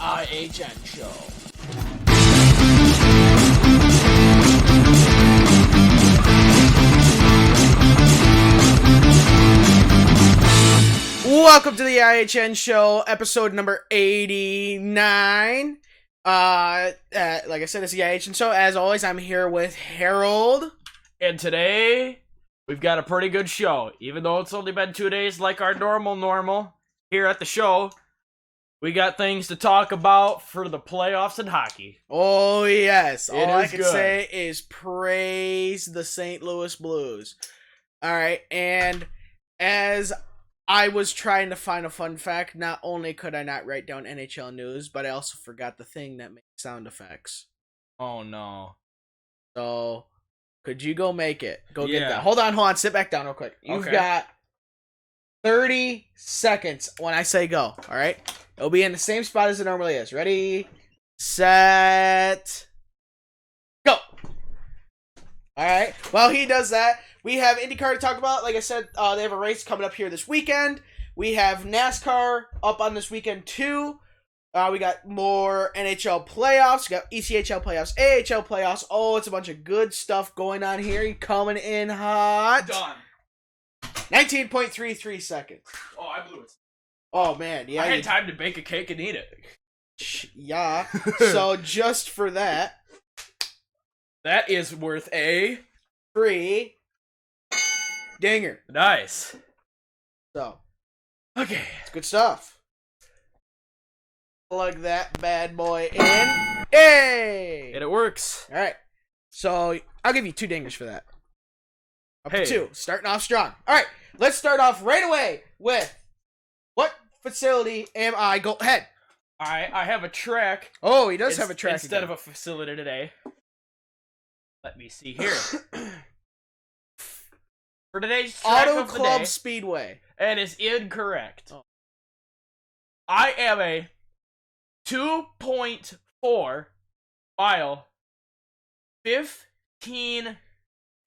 IHN show. Welcome to the IHN show, episode number 89. Like I said, it's the IHN show. As always, I'm here with Harold. And today, we've got a pretty good show. Even though it's only been 2 days like our normal here at the show, we got things to talk about for the playoffs in hockey. Oh, yes. All I can say is praise the St. Louis Blues. All right, and as I was trying to find a fun fact, not only could I not write down NHL news, but I also forgot the thing that makes sound effects. Oh, no. So, could you go make it? Go get that. Hold on. Sit back down real quick. You've got 30 seconds when I say go, all right? It'll be in the same spot as it normally is. Ready, set, go. All right. While he does that, we have IndyCar to talk about. Like I said, they have a race coming up here this weekend. We have NASCAR up on this weekend, too. We got more NHL playoffs. We got ECHL playoffs, AHL playoffs. Oh, it's a bunch of good stuff going on here. Coming in hot. Done. 19.33 seconds. Oh, I blew it. Oh, man. Yeah. I had time to bake a cake and eat it. Yeah. So, just for that, That is worth a free dinger. Nice. So, okay, it's good stuff. Plug that bad boy in. Hey! and it works. All right. So, I'll give you 2 dingers for that. Up to 2. Starting off strong. All right. Let's start off right away with what facility am I? Go ahead. I have a track. Oh, he does have a track instead of a facility today. Let me see here. For today's track Auto of the Club day, Speedway. and is incorrect. Oh. I am a 2.4 mile, 15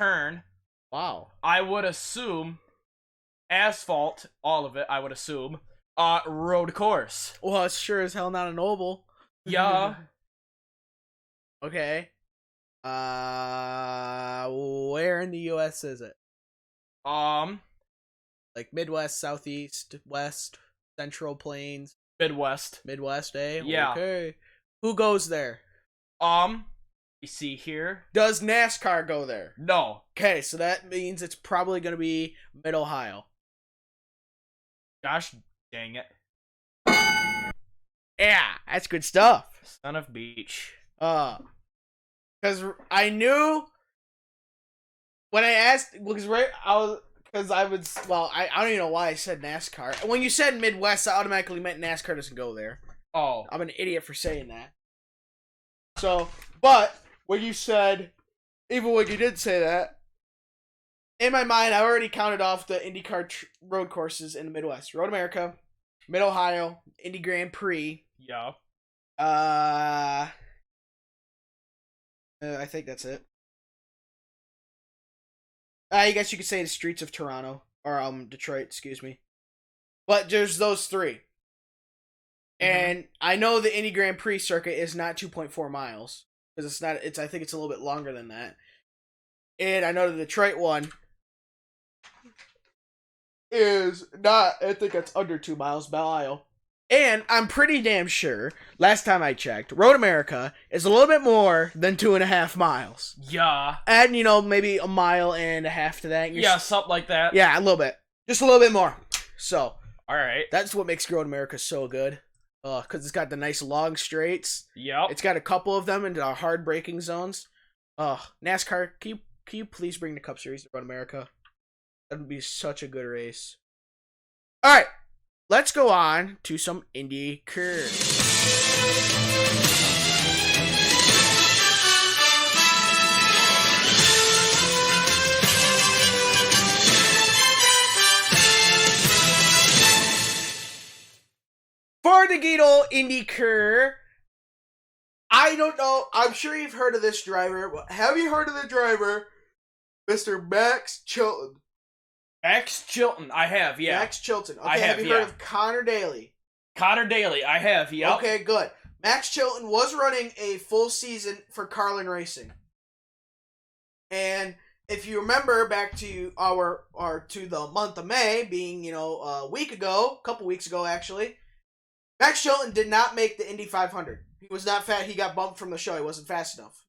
turn. Wow. I would assume asphalt, all of it. I would assume road course. Well, it's sure as hell not an oval. Yeah. Okay. Where in the U.S. is it? Like Midwest, Southeast, West, Central Plains, Midwest. Midwest, eh? Yeah. Okay. Who goes there? You see here? Does NASCAR go there? No. Okay, so that means it's probably going to be Mid-Ohio. Gosh dang it. Yeah, that's good stuff. Son of Beach. Because I knew when I asked, because I don't even know why I said NASCAR. When you said Midwest, I automatically meant NASCAR doesn't go there. Oh. I'm an idiot for saying that. So, but when you said, even when you did say that, in my mind, I already counted off the IndyCar road courses in the Midwest. Road America, Mid-Ohio, Indy Grand Prix. Yeah. I think that's it. I guess you could say the streets of Toronto. Or, Detroit, excuse me. But there's those 3. And I know the Indy Grand Prix circuit is not 2.4 miles. Because it's not, I think it's a little bit longer than that. And I know the Detroit one is not, I think it's under 2 miles, Belle Isle. And I'm pretty damn sure, last time I checked, Road America is a little bit more than 2.5 miles. Yeah. Add, maybe a mile and a half to that. Yeah, something like that. Yeah, a little bit. Just a little bit more. So, alright. that's what makes Road America so good. Because it's got the nice long straights. Yep. It's got a couple of them into our hard braking zones. NASCAR, can you please bring the Cup Series to Road America? That would be such a good race. Alright. Let's go on to some IndyCar. For the good old IndyCar, I don't know. I'm sure you've heard of this driver. Have you heard of the driver, Mr. Max Chilton? Max Chilton, I have, yeah. Max Chilton. Okay, have you heard of Connor Daly? Connor Daly, I have, yeah. Okay, good. Max Chilton was running a full season for Carlin Racing. And if you remember back to to the month of May, being, a couple weeks ago actually, Max Chilton did not make the Indy 500. He was not fast. He got bumped from the show. He wasn't fast enough.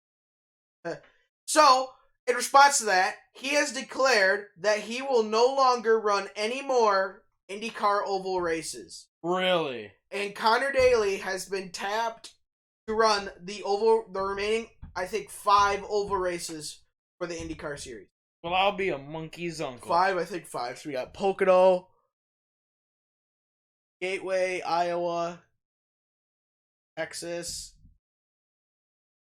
So, in response to that, he has declared that he will no longer run any more IndyCar oval races. Really? And Connor Daly has been tapped to run the remaining, I think, 5 oval races for the IndyCar series. Well, I'll be a monkey's uncle. 5, I think 5. So we got Pocono, Gateway, Iowa, Texas.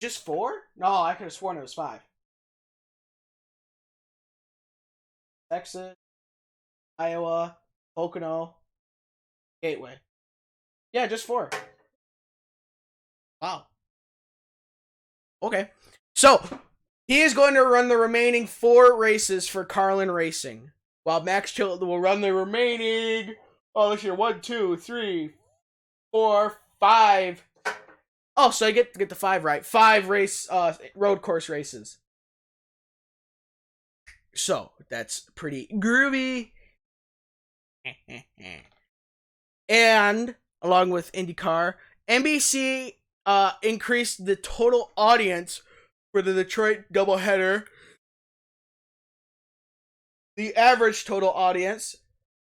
Just 4? No, I could have sworn it was 5. Texas, Iowa, Pocono, Gateway. Yeah, just 4. Wow. Okay. So, he is going to run the remaining 4 races for Carlin Racing, while Max Chilton will run the remaining, let's see, 1, 2, 3, 4, 5. Oh, so I get the 5 right. 5 road course races. So, that's pretty groovy. And, along with IndyCar, NBC increased the total audience for the Detroit doubleheader. The average total audience.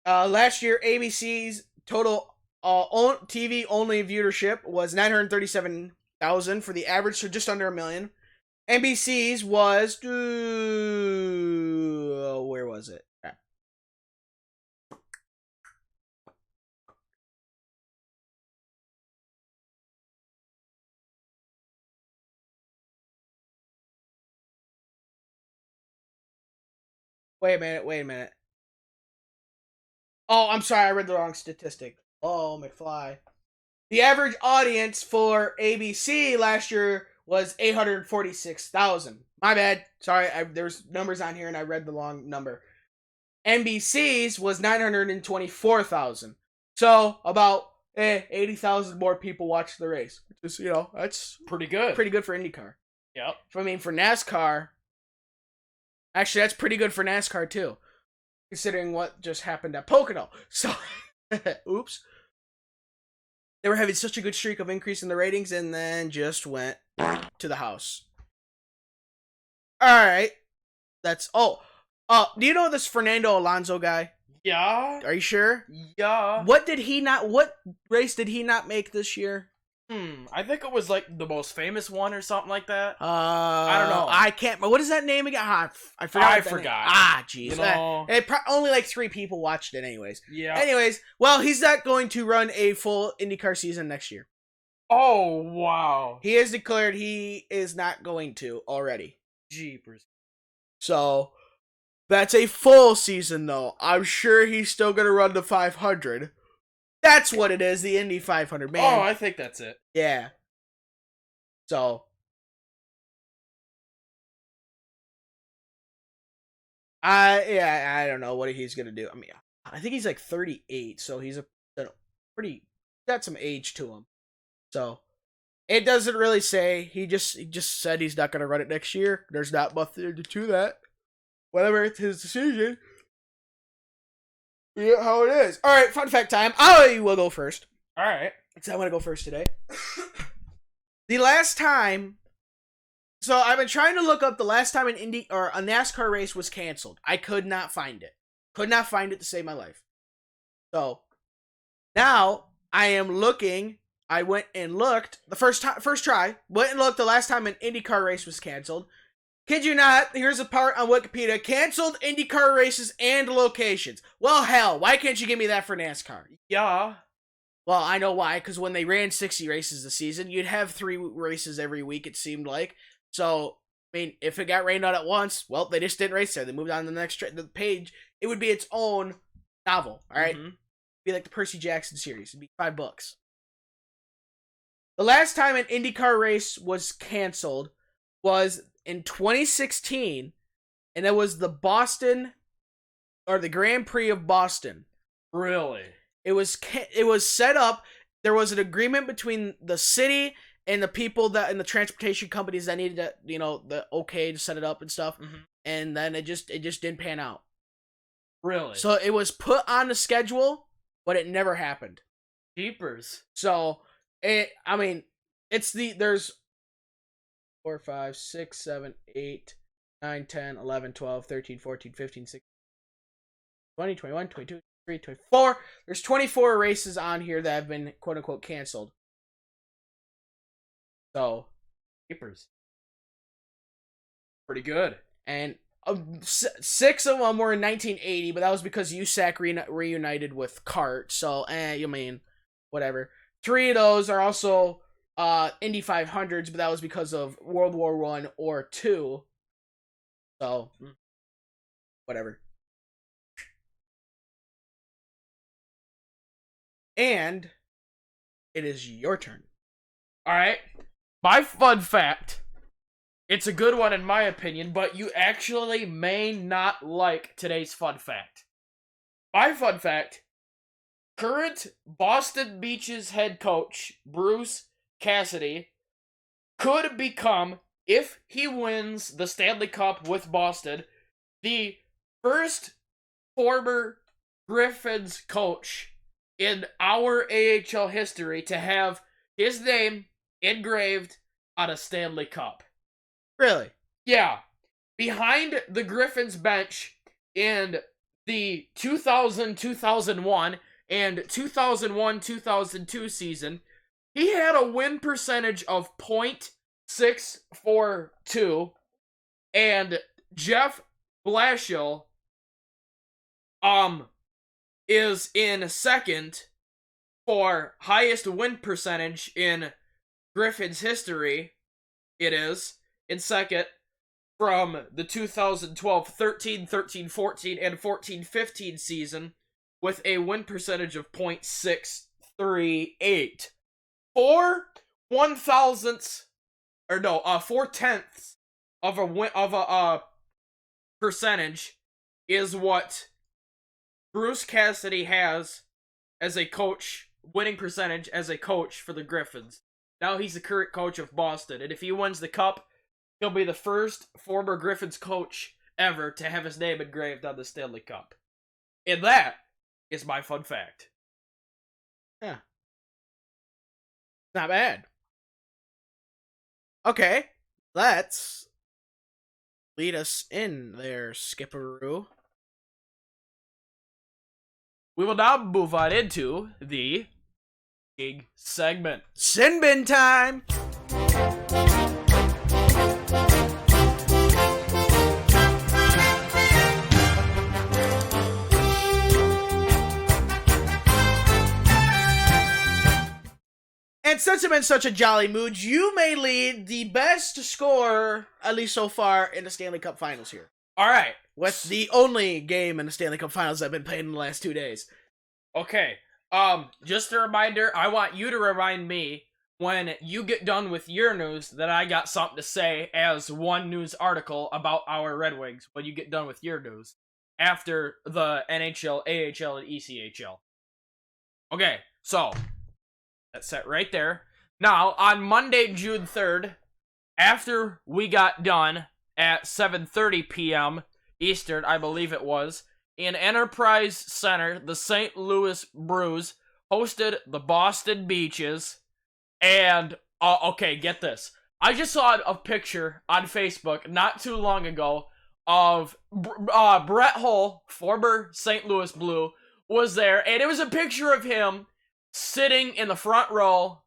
Last year, ABC's total TV only viewership was 937,000 for the average, so just under 1 million. NBC's was where was it? Wait a minute. Oh, I'm sorry, I read the wrong statistic. Oh, McFly. The average audience for ABC last year was 846,000. My bad. Sorry, there's numbers on here and I read the wrong number. NBC's was 924,000. So about 80,000 more people watched the race. Just, that's pretty good. Pretty good for IndyCar. Yep. I mean, for NASCAR, actually, that's pretty good for NASCAR too, considering what just happened at Pocono. So, oops. They were having such a good streak of increasing the ratings and then just went to the house. All right. Do you know this Fernando Alonso guy? Yeah. Are you sure? Yeah. What race did he not make this year? I think it was like the most famous one or something like that. I don't know. I can't. What is that name again? I forgot. I forgot. Jeez. Only like 3 people watched it, anyways. Yeah. Anyways, well, he's not going to run a full IndyCar season next year. Oh wow. He has declared he is not going to already. Jeepers. So that's a full season, though. I'm sure he's still gonna run the 500. That's what it is, the Indy 500, man. Oh, I think that's it. Yeah. So. I don't know what he's going to do. I mean, I think he's like 38, so he's got some age to him. So, it doesn't really say. He just said he's not going to run it next year. There's not much to that. Whatever, it's his decision. Yeah, how it is. All right, fun fact time. I will go first. All right. Because I want to go first today. The last time... So, I've been trying to look up the last time a NASCAR race was canceled. I could not find it. Could not find it to save my life. So, now, I am looking... I went and looked... The first try. Went and looked the last time an IndyCar race was canceled. Kid you not, here's a part on Wikipedia. Canceled IndyCar races and locations. Well, hell, why can't you give me that for NASCAR? Yeah. Well, I know why, because when they ran 60 races a season, you'd have 3 races every week, it seemed like. So, I mean, if it got rained out at once, well, they just didn't race there. They moved on to the next the page. It would be its own novel, all right? Mm-hmm. Be like the Percy Jackson series. It'd be 5 books. The last time an IndyCar race was canceled was in 2016, and it was the Grand Prix of Boston. Really? It was set up. There was an agreement between the city and the people and the transportation companies that needed the okay to set it up and stuff. Mm-hmm. And then it just didn't pan out. Really? So it was put on the schedule, but it never happened. Jeepers. So there's 4, 5, 6, 7, 8, 9, 10, 11, 12, 13, 14, 15, 16, 20, 21, 22, 23, 24. There's 24 races on here that have been quote-unquote canceled. So, Jeepers. Pretty good. And 6 of them were in 1980, but that was because USAC reunited with CART. So, whatever. 3 of those are also... Indy 500s, but that was because of World War I or II. So, whatever. And it is your turn. All right. My fun fact. It's a good one in my opinion, but you actually may not like today's fun fact. My fun fact. Current Boston Beach's head coach, Bruce Cassidy, could become, if he wins the Stanley Cup with Boston, the first former Griffins coach in our AHL history to have his name engraved on a Stanley Cup. Really? Yeah. Behind the Griffins bench in the 2000-2001 and 2001-2002 season, he had a win percentage of .642, and Jeff Blashill is in second for highest win percentage in Griffins history. It is in second from the 2012-13, 13-14, and 14-15 season with a win percentage of .638. 4/1000ths of a percentage is what Bruce Cassidy has as a coach, winning percentage as a coach for the Griffins. Now he's the current coach of Boston, and if he wins the cup, he'll be the first former Griffins coach ever to have his name engraved on the Stanley Cup. And that is my fun fact. Yeah. Not bad. Okay, let's lead us in there, Skipperoo. We will now move on into the gig segment. Sin bin time! And since I'm in such a jolly mood, you may lead the best score, at least so far, in the Stanley Cup Finals here. All right. With the only game in the Stanley Cup Finals I've been playing in the last 2 days. Okay. Just a reminder, I want you to remind me when you get done with your news that I got something to say as one news article about our Red Wings when you get done with your news after the NHL, AHL, and ECHL. Okay, so that's set right there. Now, on Monday, June 3rd, after we got done at 7:30 p.m. Eastern, I believe it was, in Enterprise Center, the St. Louis Blues hosted the Boston Beaches, and, okay, get this. I just saw a picture on Facebook not too long ago of Brett Hull, former St. Louis Blue, was there, and it was a picture of him sitting in the front row,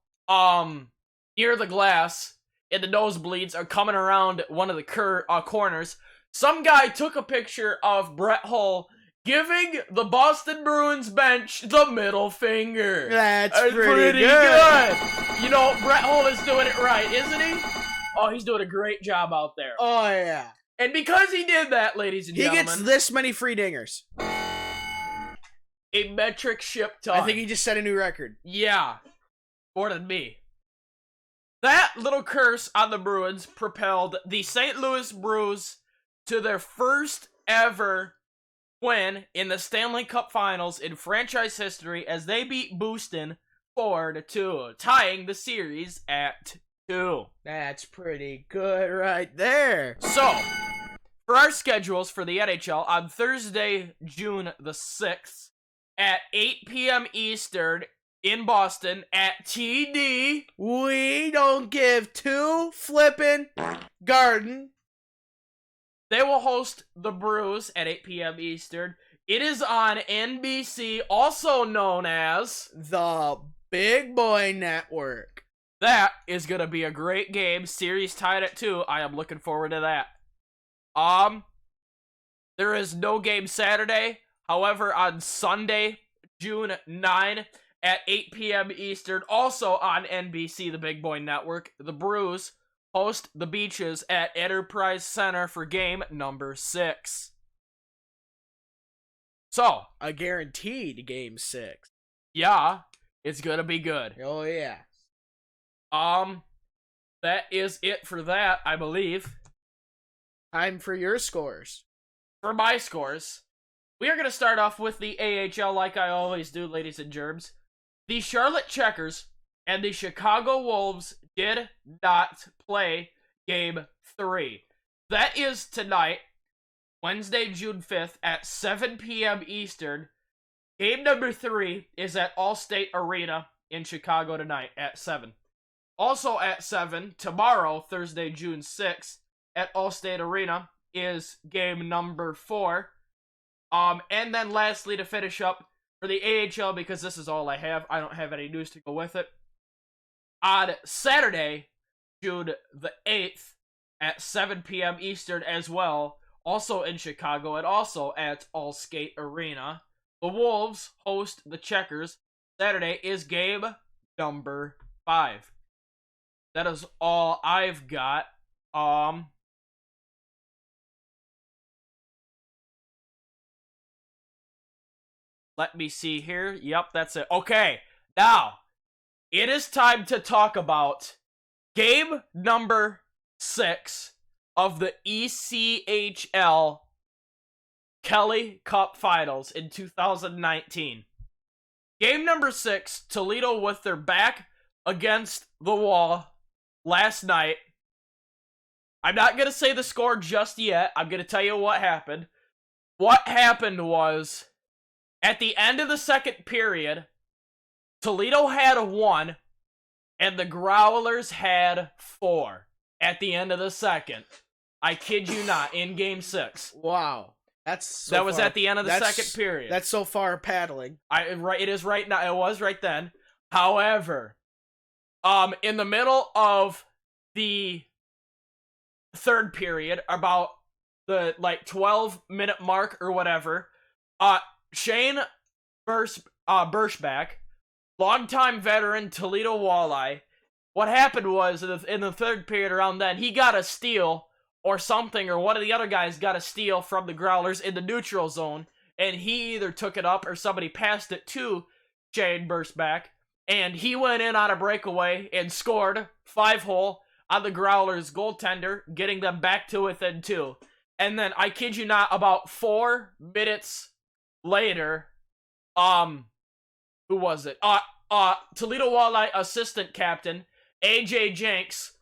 near the glass, in the nosebleeds, or coming around one of the corners. Some guy took a picture of Brett Hull giving the Boston Bruins bench the middle finger. That's pretty good. You know, Brett Hull is doing it right, isn't he? Oh, he's doing a great job out there. Oh, yeah. And because he did that, ladies and gentlemen, he gets this many free dingers. A metric ship ton. I think he just set a new record. Yeah. More than me. That little curse on the Bruins propelled the St. Louis Blues to their first ever win in the Stanley Cup Finals in franchise history as they beat Boston 4-2, tying the series at 2. That's pretty good right there. So, for our schedules for the NHL, on Thursday, June the 6th, at 8 p.m. Eastern, in Boston, at TD, we don't give two flippin' garden. They will host the Blues at 8 p.m. Eastern. It is on NBC, also known as the Big Boy Network. That is going to be a great game. Series tied at 2. I am looking forward to that. There is no game Saturday. However, on Sunday, June 9, at 8 p.m. Eastern, also on NBC, the Big Boy Network, the Blues host the Beaches at Enterprise Center for game number 6. So, a guaranteed game 6. Yeah, it's gonna be good. Oh, yeah. That is it for that, I believe. Time for your scores. For my scores, we are gonna start off with the AHL like I always do, ladies and germs. The Charlotte Checkers and the Chicago Wolves did not play Game 3. That is tonight, Wednesday, June 5th at 7 p.m. Eastern. Game number 3 is at Allstate Arena in Chicago tonight at 7. Also at 7, tomorrow, Thursday, June 6th, at Allstate Arena is game number 4. And then lastly, to finish up for the AHL, because this is all I have, I don't have any news to go with it. On Saturday, June the 8th at 7 p.m. Eastern as well, also in Chicago and also at Allstate Arena, the Wolves host the Checkers. Saturday is game number 5. That is all I've got. Let me see here. Yep, that's it. Okay, now, it is time to talk about game number 6 of the ECHL Kelly Cup Finals in 2019. Game number 6, Toledo with their back against the wall last night. I'm not going to say the score just yet. I'm going to tell you what happened. What happened was, at the end of the second period, Toledo had 1, and the Growlers had 4 at the end of the second. I kid you not, in game 6. Wow. That was at the end of the second period. That's so far paddling. It is right now. It was right then. However, in the middle of the third period, about the 12-minute mark or whatever, Shane Bershback, longtime veteran Toledo Walleye, what happened was in the third period around then, he got a steal or something, or one of the other guys got a steal from the Growlers in the neutral zone, and he either took it up or somebody passed it to Shane Bershback, and he went in on a breakaway and scored 5-hole on the Growlers goaltender, getting them back to within 2. And then, I kid you not, about 4 minutes later, who was it? Toledo Walleye assistant captain, AJ Jenks,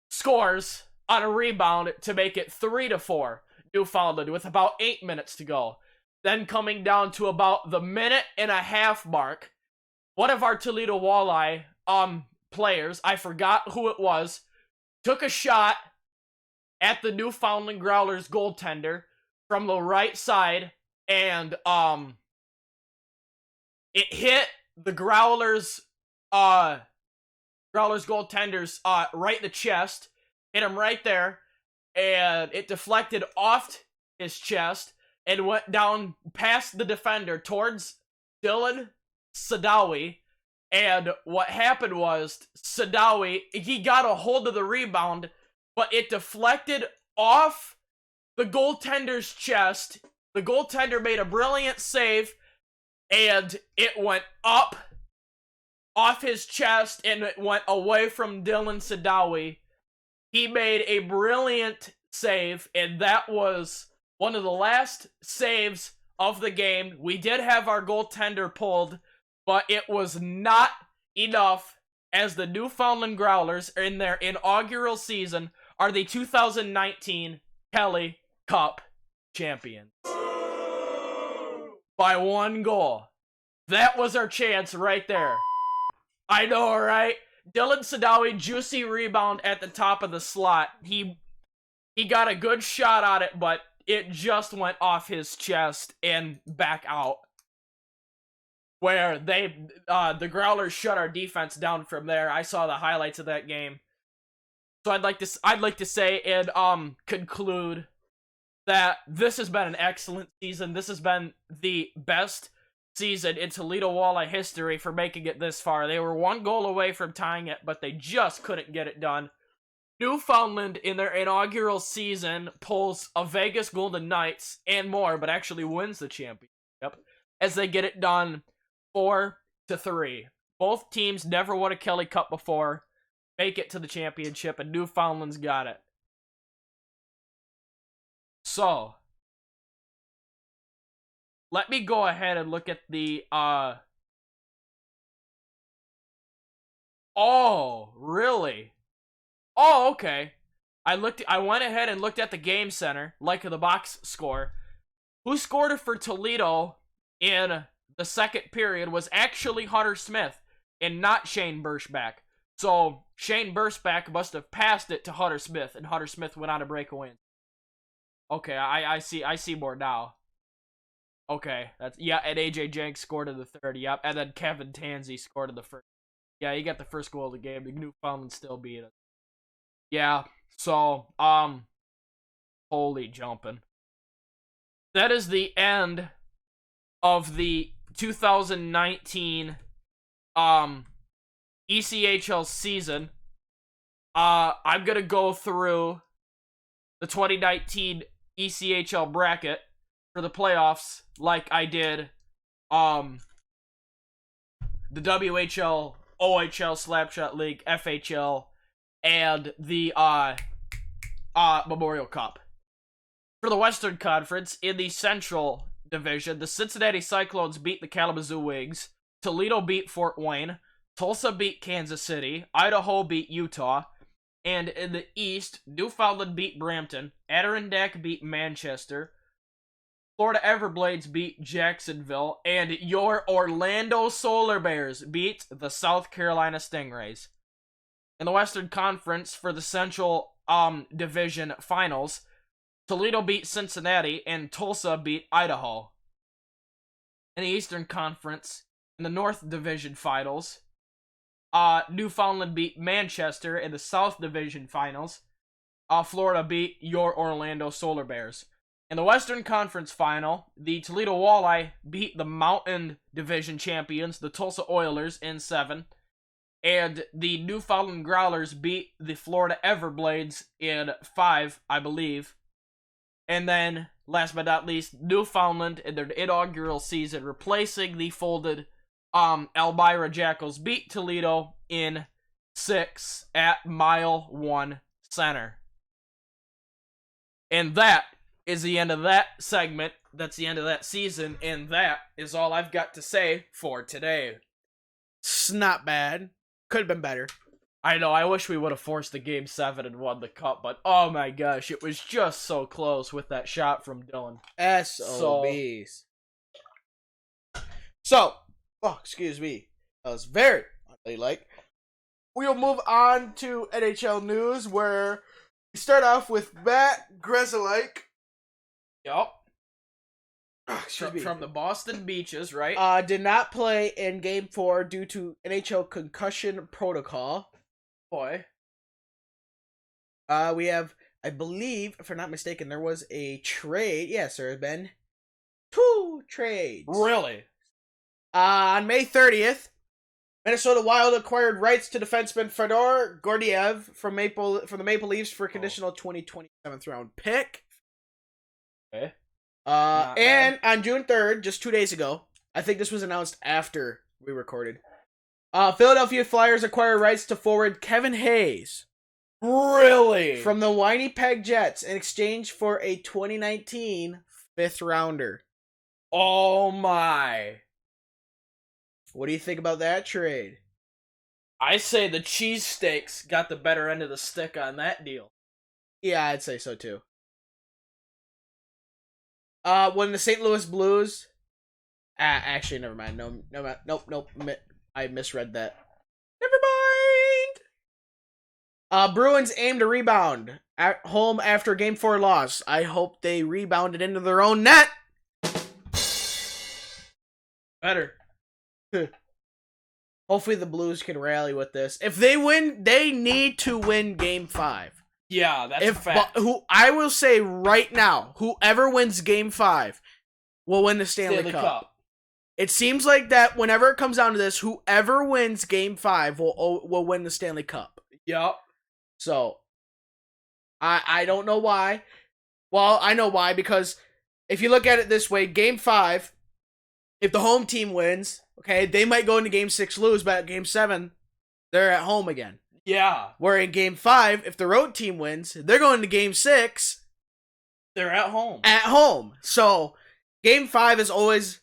scores on a rebound to make it 3-4 Newfoundland with about 8 minutes to go. Then coming down to about the 1.5-minute mark, one of our Toledo Walleye players, I forgot who it was, took a shot at the Newfoundland Growlers goaltender from the right side, and it hit the Growlers goaltender's right in the chest, hit him right there, and it deflected off his chest and went down past the defender towards Dylan Sadawi. And what happened was, Sadawi, he got a hold of the rebound, but it deflected off the goaltender's chest. The goaltender made a brilliant save, and it went up off his chest, and it went away from Dylan Sadawi. He made a brilliant save, and that was one of the last saves of the game. We did have our goaltender pulled, but it was not enough, as the Newfoundland Growlers in their inaugural season are the 2019 Kelly Cup champions. By 1 goal. That was our chance right there. I know, right? Dylan Sadawi, juicy rebound at the top of the slot. He got a good shot on it, but it just went off his chest and back out. Where the Growlers shut our defense down from there. I saw the highlights of that game. So I'd like to say and conclude that this has been an excellent season. This has been the best season in Toledo Walleye history for making it this far. They were 1 goal away from tying it, but they just couldn't get it done. Newfoundland, in their inaugural season, pulls a Vegas Golden Knights and more, but actually wins the championship as they get it done 4-3. Both teams never won a Kelly Cup before, make it to the championship, and Newfoundland's got it. So, let me go ahead and look at the, oh, really? Oh, okay. I went ahead and looked at the game center, like the box score. Who scored it for Toledo in the second period was actually Hunter Smith and not Shane Bershback. So Shane Burstback must have passed it to Hunter Smith, and Hunter Smith went on a breakaway. Okay, I see more now. Okay, and AJ Jenks scored in the third, yep, and then Kevin Tansey scored in the first. Yeah, he got the first goal of the game. The Newfoundland still beat us. Yeah, so, holy jumping. That is the end of the 2019, ECHL season. I'm gonna go through the 2019 ECHL bracket for the playoffs like I did, the WHL, OHL, Slapshot League, FHL, and the, Memorial Cup. For the Western Conference, in the Central Division, the Cincinnati Cyclones beat the Kalamazoo Wings, Toledo beat Fort Wayne, Tulsa beat Kansas City, Idaho beat Utah, and in the East, Newfoundland beat Brampton, Adirondack beat Manchester, Florida Everblades beat Jacksonville, and your Orlando Solar Bears beat the South Carolina Stingrays. In the Western Conference, for the Central Division Finals, Toledo beat Cincinnati, and Tulsa beat Idaho. In the Eastern Conference, in the North Division Finals, Newfoundland beat Manchester. In the South Division Finals, Florida beat your Orlando Solar Bears. In the Western Conference Final, the Toledo Walleye beat the Mountain Division champions, the Tulsa Oilers, in 7. And the Newfoundland Growlers beat the Florida Everblades in 5, I believe. And then, last but not least, Newfoundland in their inaugural season, replacing the folded Elmira Jackals, beat Toledo in 6 at Mile 1 Center. And that is the end of that segment. That's the end of that season, and that is all I've got to say for today. It's not bad. Could have been better. I know, I wish we would have forced the Game 7 and won the cup, but oh my gosh, it was just so close with that shot from Dylan. SOBs. So, excuse me. That was very unladylike. We'll move on to NHL news, where we start off with Matt Grzelcyk. Yup. Excuse me. From the Boston Beaches, right? Did not play in Game 4 due to NHL concussion protocol. Boy. We have, I believe, if I'm not mistaken, there was a trade. Yes, there have been 2 trades. Really? On May 30th, Minnesota Wild acquired rights to defenseman Fedor Gordiev from the Maple Leafs for a conditional 2020 7th round pick. Okay. And on June 3rd, just 2 days ago, I think this was announced after we recorded, Philadelphia Flyers acquire rights to forward Kevin Hayes. Really? From the Winnipeg Jets in exchange for a 2019 5th rounder. Oh my. What do you think about that trade? I say the cheesesteaks got the better end of the stick on that deal. Yeah, I'd say so too. When the St. Louis Blues... actually, never mind. Nope. I misread that. Never mind! Bruins aim to rebound at home after Game 4 loss. I hope they rebounded into their own net. Better. Hopefully the Blues can rally with this. If they win, they need to win Game 5. Yeah, that's a fact. I will say right now, whoever wins Game 5 will win the Stanley Cup. It seems like that whenever it comes down to this, whoever wins Game 5 will win the Stanley Cup. Yep. So, I don't know why. Well, I know why, because if you look at it this way, Game 5, if the home team wins, okay, they might go into Game 6 lose, but at Game 7, they're at home again. Yeah. Where in Game 5, if the road team wins, they're going to Game 6. They're at home. At home. So, Game 5 is always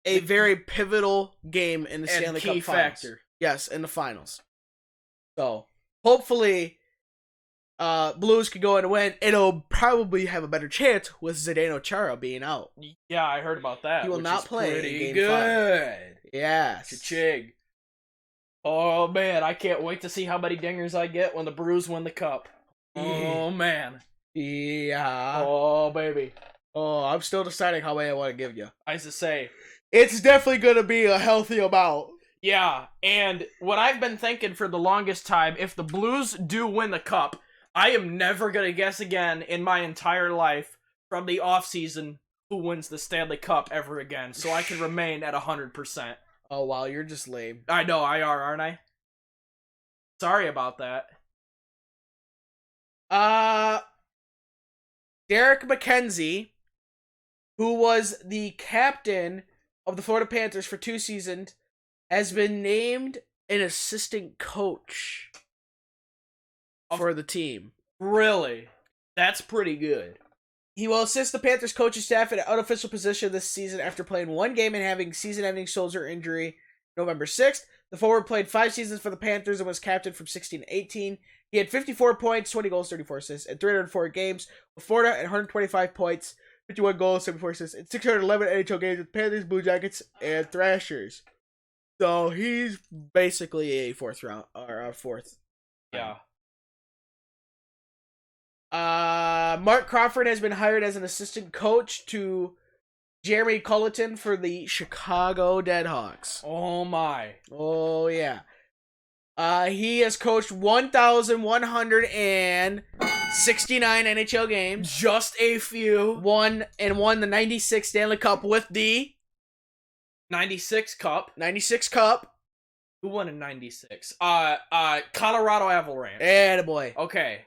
a very pivotal game in the Stanley Cup finals. Factor. Yes, in the finals. So, hopefully, Blues could go in and win. It'll probably have a better chance with Zdeno Chara being out. Yeah, I heard about that. He will not play pretty in Game good. 5. Yes. Cha-ching. Oh, man, I can't wait to see how many dingers I get when the Brews win the cup. Oh, man. Yeah. Oh, baby. Oh, I'm still deciding how many I want to give you. I used to say, it's definitely going to be a healthy amount. Yeah, and what I've been thinking for the longest time, if the Blues do win the cup, I am never going to guess again in my entire life from the offseason who wins the Stanley Cup ever again, so I can remain at 100%. Oh, wow, you're just lame. I know, aren't I? Sorry about that. Derek McKenzie, who was the captain of the Florida Panthers for 2 seasons, has been named an assistant coach for the team. Really? That's pretty good. He will assist the Panthers coaching staff in an unofficial position this season after playing 1 game and having season-ending shoulder injury November 6th. The forward played 5 seasons for the Panthers and was captain from 16 to 18. He had 54 points, 20 goals, 34 assists, and 304 games with Florida and 125 points, 51 goals, 74 assists, and 611 NHL games with Panthers, Blue Jackets, and Thrashers. So he's basically a fourth. Yeah. Mark Crawford has been hired as an assistant coach to Jeremy Culleton for the Chicago Deadhawks. Oh my. Oh yeah. He has coached 1,169 NHL games. Just a few. Won the 96 Stanley Cup with the 96 Cup. 96 Cup. Who won in 96? Colorado Avalanche. Attaboy. Okay.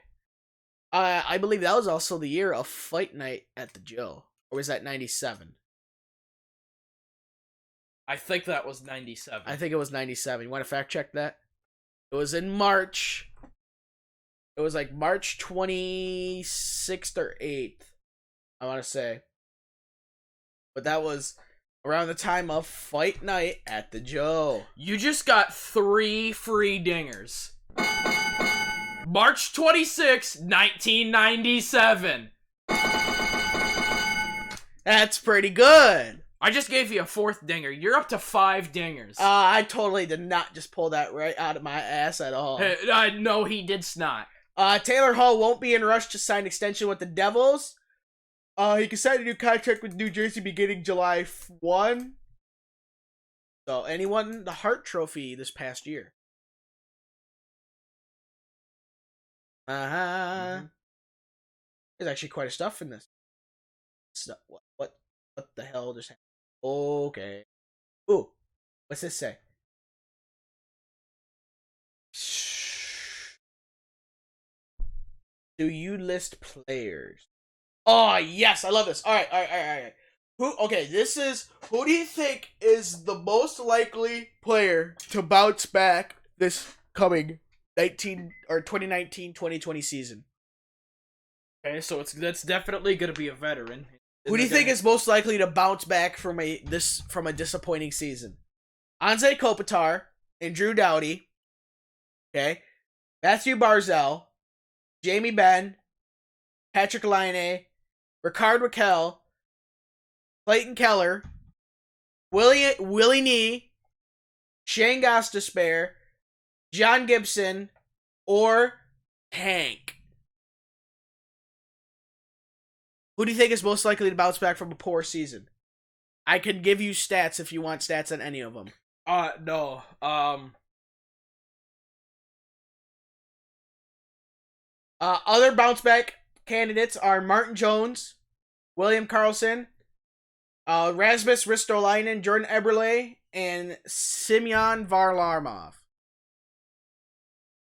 I believe that was also the year of Fight Night at the Joe. Or was that 97? I think that was 97. I think it was 97. You want to fact check that? It was in March. It was like March 26th or 8th, I want to say. But that was around the time of Fight Night at the Joe. You just got 3 free dingers. March 26, 1997. That's pretty good. I just gave you a 4th dinger. You're up to 5 dingers. I totally did not just pull that right out of my ass at all. No, he did not. Taylor Hall won't be in rush to sign an extension with the Devils. He can sign a new contract with New Jersey beginning July 1. So, and he won the Hart Trophy this past year. There's actually quite a stuff in this. What the hell just happened? Okay. Ooh, what's this say? Do you list players? Oh, yes, I love this. All right. Who do you think is the most likely player to bounce back this coming 2019-2020 season? Okay, so that's definitely going to be a veteran. Who do you think is most likely to bounce back from a disappointing season? Anze Kopitar and Drew Doughty. Okay. Matthew Barzal, Jamie Benn, Patrick Laine, Ricard Raquel, Clayton Keller, Willie Nee, Shane Gostisbehere, John Gibson, or Hank. Who do you think is most likely to bounce back from a poor season? I can give you stats if you want stats on any of them. No. Other bounce back candidates are Martin Jones, William Karlsson, Rasmus Ristolainen, Jordan Eberle, and Semyon Varlamov.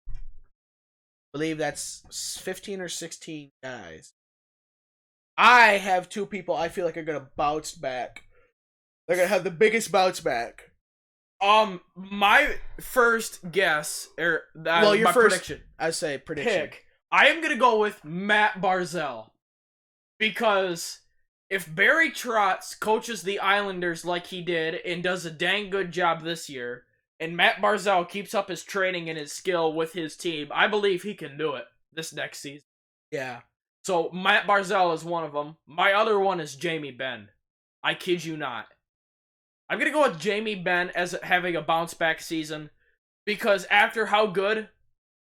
I believe that's 15 or 16 guys. I have 2 people I feel like are going to bounce back. They're going to have the biggest bounce back. My first guess, your my first prediction. I say prediction. I am going to go with Matt Barzal. Because if Barry Trotz coaches the Islanders like he did and does a dang good job this year, and Matt Barzal keeps up his training and his skill with his team, I believe he can do it this next season. Yeah. So, Matt Barzal is one of them. My other one is Jamie Benn. I kid you not. I'm going to go with Jamie Benn as having a bounce-back season Because after how good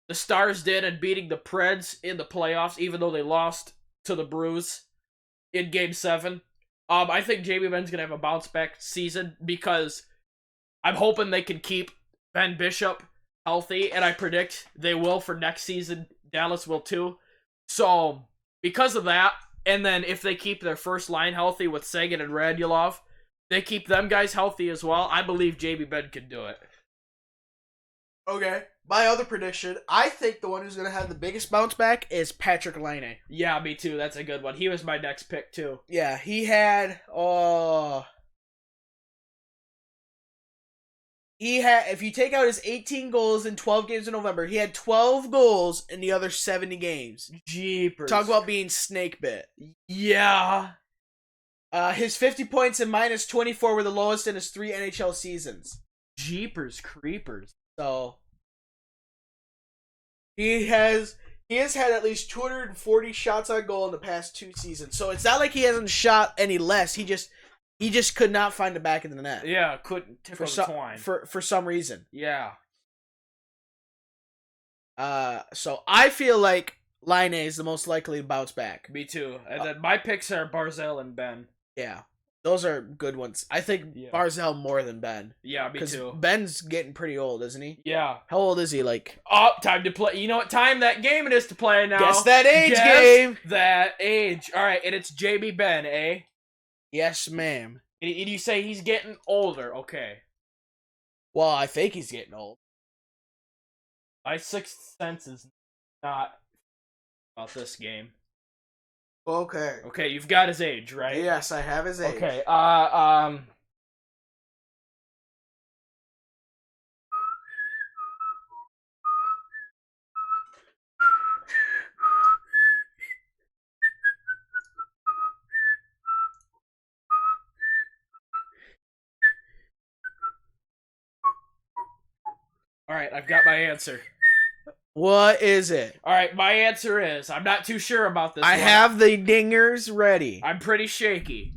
the Stars did in beating the Preds in the playoffs, even though they lost to the Brews in Game 7, I think Jamie Benn's going to have a bounce-back season because I'm hoping they can keep Ben Bishop healthy, and I predict they will for next season. Dallas will too. So, because of that, and then if they keep their first line healthy with Sagan and Radulov, they keep them guys healthy as well, I believe Jamie Benn can do it. Okay. My other prediction, I think the one who's going to have the biggest bounce back is Patrik Laine. Yeah, me too. That's a good one. He was my next pick too. Yeah, he had, if you take out his 18 goals in 12 games in November, he had 12 goals in the other 70 games. Jeepers. Talk about being snake bit. Yeah. His 50 points and minus 24 were the lowest in his 3 NHL seasons. Jeepers creepers. So he has had at least 240 shots on goal in the past 2 seasons. So it's not like he hasn't shot any less. He just could not find the back of the net. Yeah, couldn't tickle the twine. For some reason. Yeah. So I feel like Laine is the most likely to bounce back. Me too. And then my picks are Barzal and Ben. Yeah. Those are good ones. I think Barzal more than Ben. Yeah, me too. Ben's getting pretty old, isn't he? Yeah. How old is he? Like, oh, time to play. You know what time that game it is to play now? Guess that age game. That age. All right, and it's Jamie Benn, eh? Yes, ma'am. And you say he's getting older. Okay. Well, I think he's getting old. My sixth sense is not about this game. Okay. Okay, you've got his age, right? Yes, I have his age. Okay, Alright, I've got my answer. What is it? Alright, my answer is, I'm not too sure about this I have the dingers ready. I'm pretty shaky.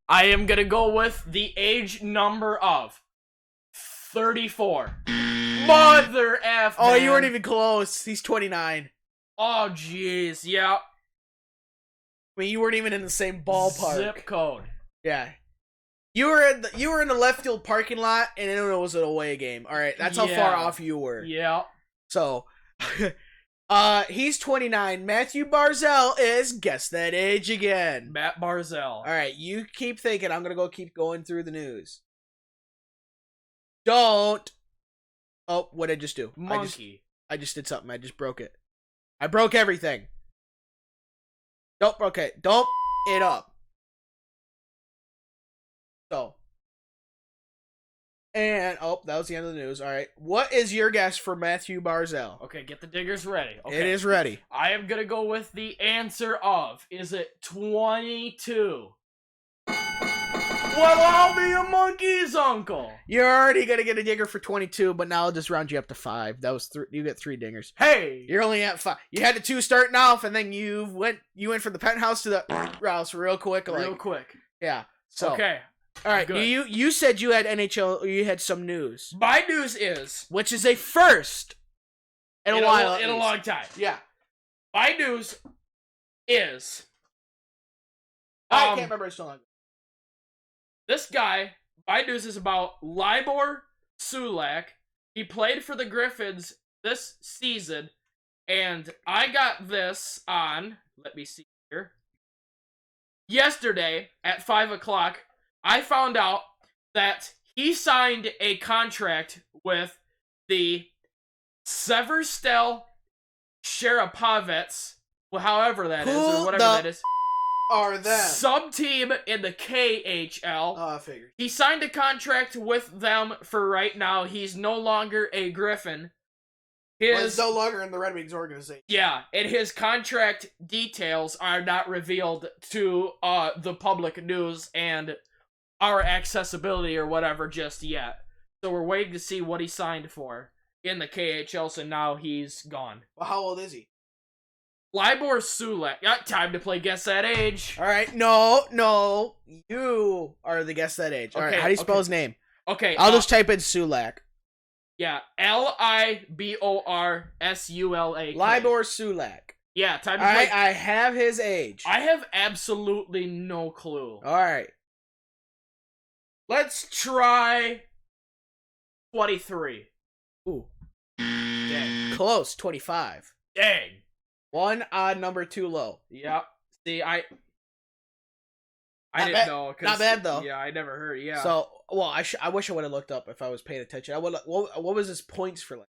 I am gonna go with the age number of 34. Mother F, Oh, man. you weren't even close. He's 29. Oh, jeez, yeah. I mean, you weren't even in the same ballpark. Zip code. Yeah. You were in the left field parking lot, and it was an away game. All right, that's how far off you were. Yeah. So, he's 29. Matthew Barzal is, guess that age again. Matt Barzal. All right, you keep thinking. I'm gonna keep going through the news. Don't. Oh, what did I just do? Monkey. I just did something. I just broke it. I broke everything. Don't. Okay. Don't it up. So. And, oh, that was the end of the news. All right. What is your guess for Matthew Barzal? Okay, get the diggers ready. Okay. It is ready. I am going to go with the answer of, is it 22? Well, I'll be a monkey's uncle. You're already going to get a digger for 22, but now I'll just round you up to 5. That was you get 3 dingers. Hey! You're only at 5. You had the 2 starting off, and then you went from the penthouse to the house real quick. Real quick. Yeah. So. Okay. All right, good. You said you had NHL, you had some news. My news is, which is a first in a while, in a long time. Yeah. My news is, I can't remember. It's so long. This guy. My news is about Libor Sulak. He played for the Griffins this season, and I got this on. Let me see here. Yesterday at 5 o'clock. I found out that he signed a contract with the Cyrstal Sharapovets, however that is, or whatever that is. Are them sub-team in the KHL. Oh, I figured. He signed a contract with them for right now. He's no longer a Griffin. He's no longer in the Red Wings organization. Yeah, and his contract details are not revealed to the public news and our accessibility or whatever just yet. So we're waiting to see what he signed for in the KHL, so now he's gone. Well, how old is he? Libor Sulak. Got time to play Guess That Age. All right, no. You are the Guess That Age. All right, how do you spell his name? Okay. I'll just type in Sulak. Yeah, Liborsulak. Libor Sulak. Yeah, time to play. I have his age. I have absolutely no clue. All right. Let's try 23. Ooh. Dang. Close. 25. Dang. One odd number, too low. Yep. See, I Not didn't bad. know. Not bad, though. Yeah, I never heard. Yeah. So, well, I wish I would have looked up if I was paying attention. What was his points for? Like,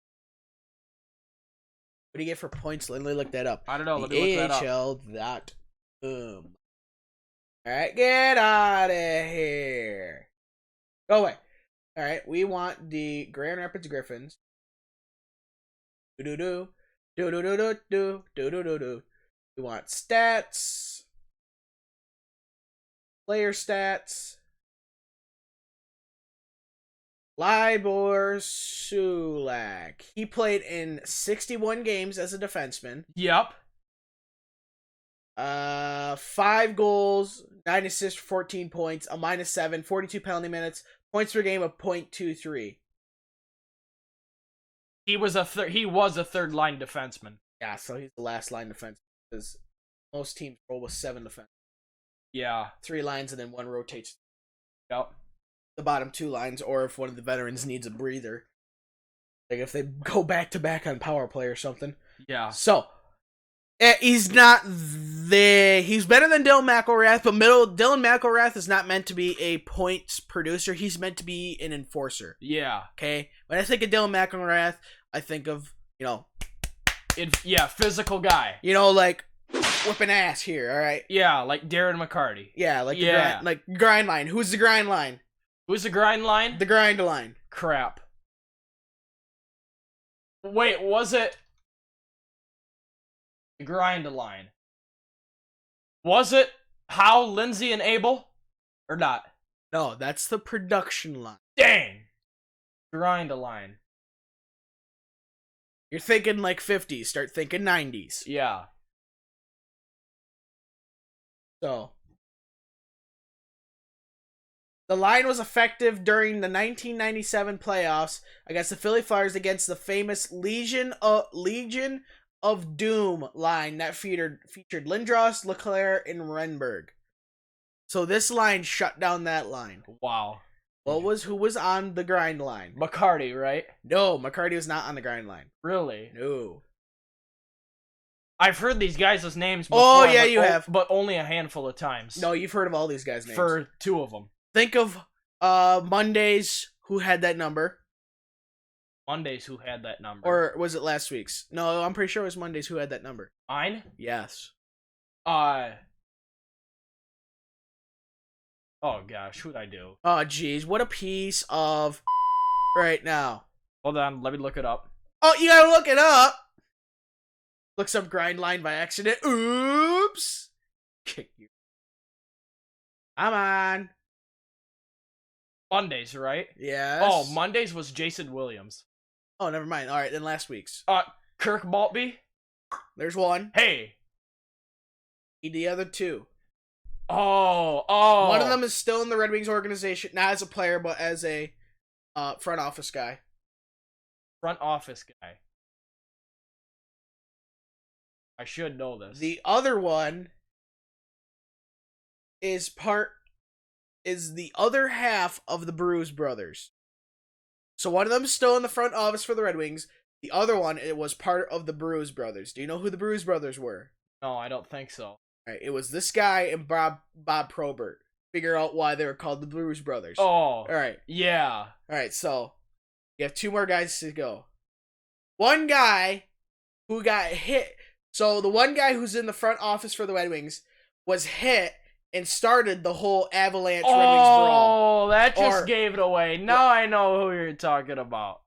what do you get for points? Let me look that up. I don't know. Let me look that up. AHL.com. All right, get out of here. Go away. All right, we want the Grand Rapids Griffins. Do. We want stats. Player stats. Libor Sulak. He played in 61 games as a defenseman. Yep. 5 goals, 9 assists, 14 points, a -7, 42 penalty minutes, points per game of .23. He was a third line defenseman. Yeah, so he's the last line defense because most teams roll with 7 defense. Yeah. 3 lines and then 1 rotates. Yep. The bottom 2 lines, or if one of the veterans needs a breather, like if they go back to back on power play or something. Yeah. So he's not there. He's better than Dylan McElrath, but Dylan McElrath is not meant to be a points producer. He's meant to be an enforcer. Yeah. Okay. When I think of Dylan McElrath, I think of physical guy. Like whipping ass here. All right. Yeah, like Darren McCarty. Yeah, like grind line. Who's the grind line? Who's the grind line? The grind line. Crap. Wait, was it the grind line? Was it Howe, Lindsay, and Abel? Or not? No, that's the production line. Dang! Grind line. You're thinking like 50s. Start thinking 90s. Yeah. So the line was effective during the 1997 playoffs against the Philly Flyers against the famous Legion of Doom line that featured Lindros, Leclerc, and Renberg. So this line shut down that line. Wow. Who was on the grind line? McCarty, right? No, McCarty was not on the grind line. Really? No. I've heard these guys' names before. Oh, yeah, you have. But only a handful of times. No, you've heard of all these guys' names. For 2 of them. Think of Mondays, who had that number. Mondays, who had that number. Or was it last week's? No, I'm pretty sure it was Mondays, who had that number. Mine? Yes. Oh, gosh, who'd I do? Oh, geez, what a piece of right now. Hold on, let me look it up. Oh, you gotta look it up. Look some grind line by accident. Oops. Kick you. Come on. Mondays, right? Yes. Oh, Mondays was Jason Williams. Oh, never mind. All right, then last week's. Kirk Maltby. There's one. Hey. The other 2. Oh. One of them is still in the Red Wings organization, not as a player, but as a front office guy. Front office guy. I should know this. The other one is the other half of the Bruce brothers. So one of them is still in the front office for the Red Wings. The other one, it was part of the Bruce brothers. Do you know who the Bruce brothers were? No, I don't think so. Right, it was this guy and Bob Probert. Figure out why they were called the Bruce brothers. Oh. All right. Yeah. All right, so you have 2 more guys to go. One guy who got hit. So the one guy who's in the front office for the Red Wings was hit and started the whole Avalanche Red Wings brawl. Oh, that just gave it away. Now I know who you're talking about.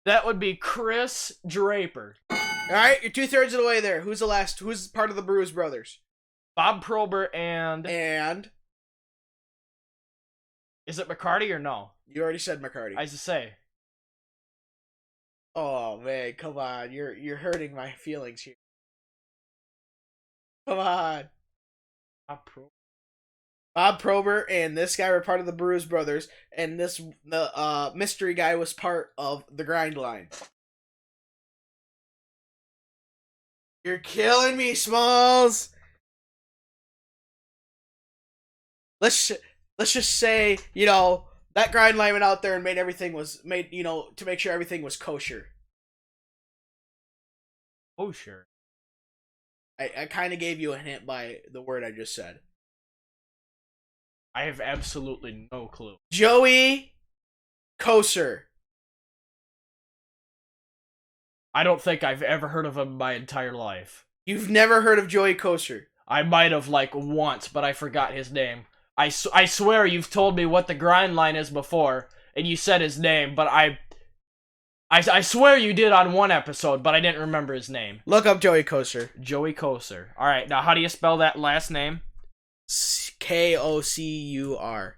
That would be Chris Draper. All right, you're 2/3 of the way there. Who's the last? Who's part of the Bruce brothers? Bob Probert and is it McCarty or no? You already said McCarty. I just say. Oh man, come on! You're hurting my feelings here. Come on. Bob Probert and this guy were part of the Bruise Brothers, and the mystery guy was part of the Grind Line. You're killing me, Smalls. Let's just say, that Grind Line went out there and to make sure everything was kosher. Kosher. I kind of gave you a hint by the word I just said. I have absolutely no clue. Joey Kosher. I don't think I've ever heard of him my entire life. You've never heard of Joey Kosher? I might have, once, but I forgot his name. I swear you've told me what the Grind Line is before, and you said his name, but I swear you did on one episode, but I didn't remember his name. Look up Joey Kosher. Joey Kosher. Alright, now how do you spell that last name? Kocur.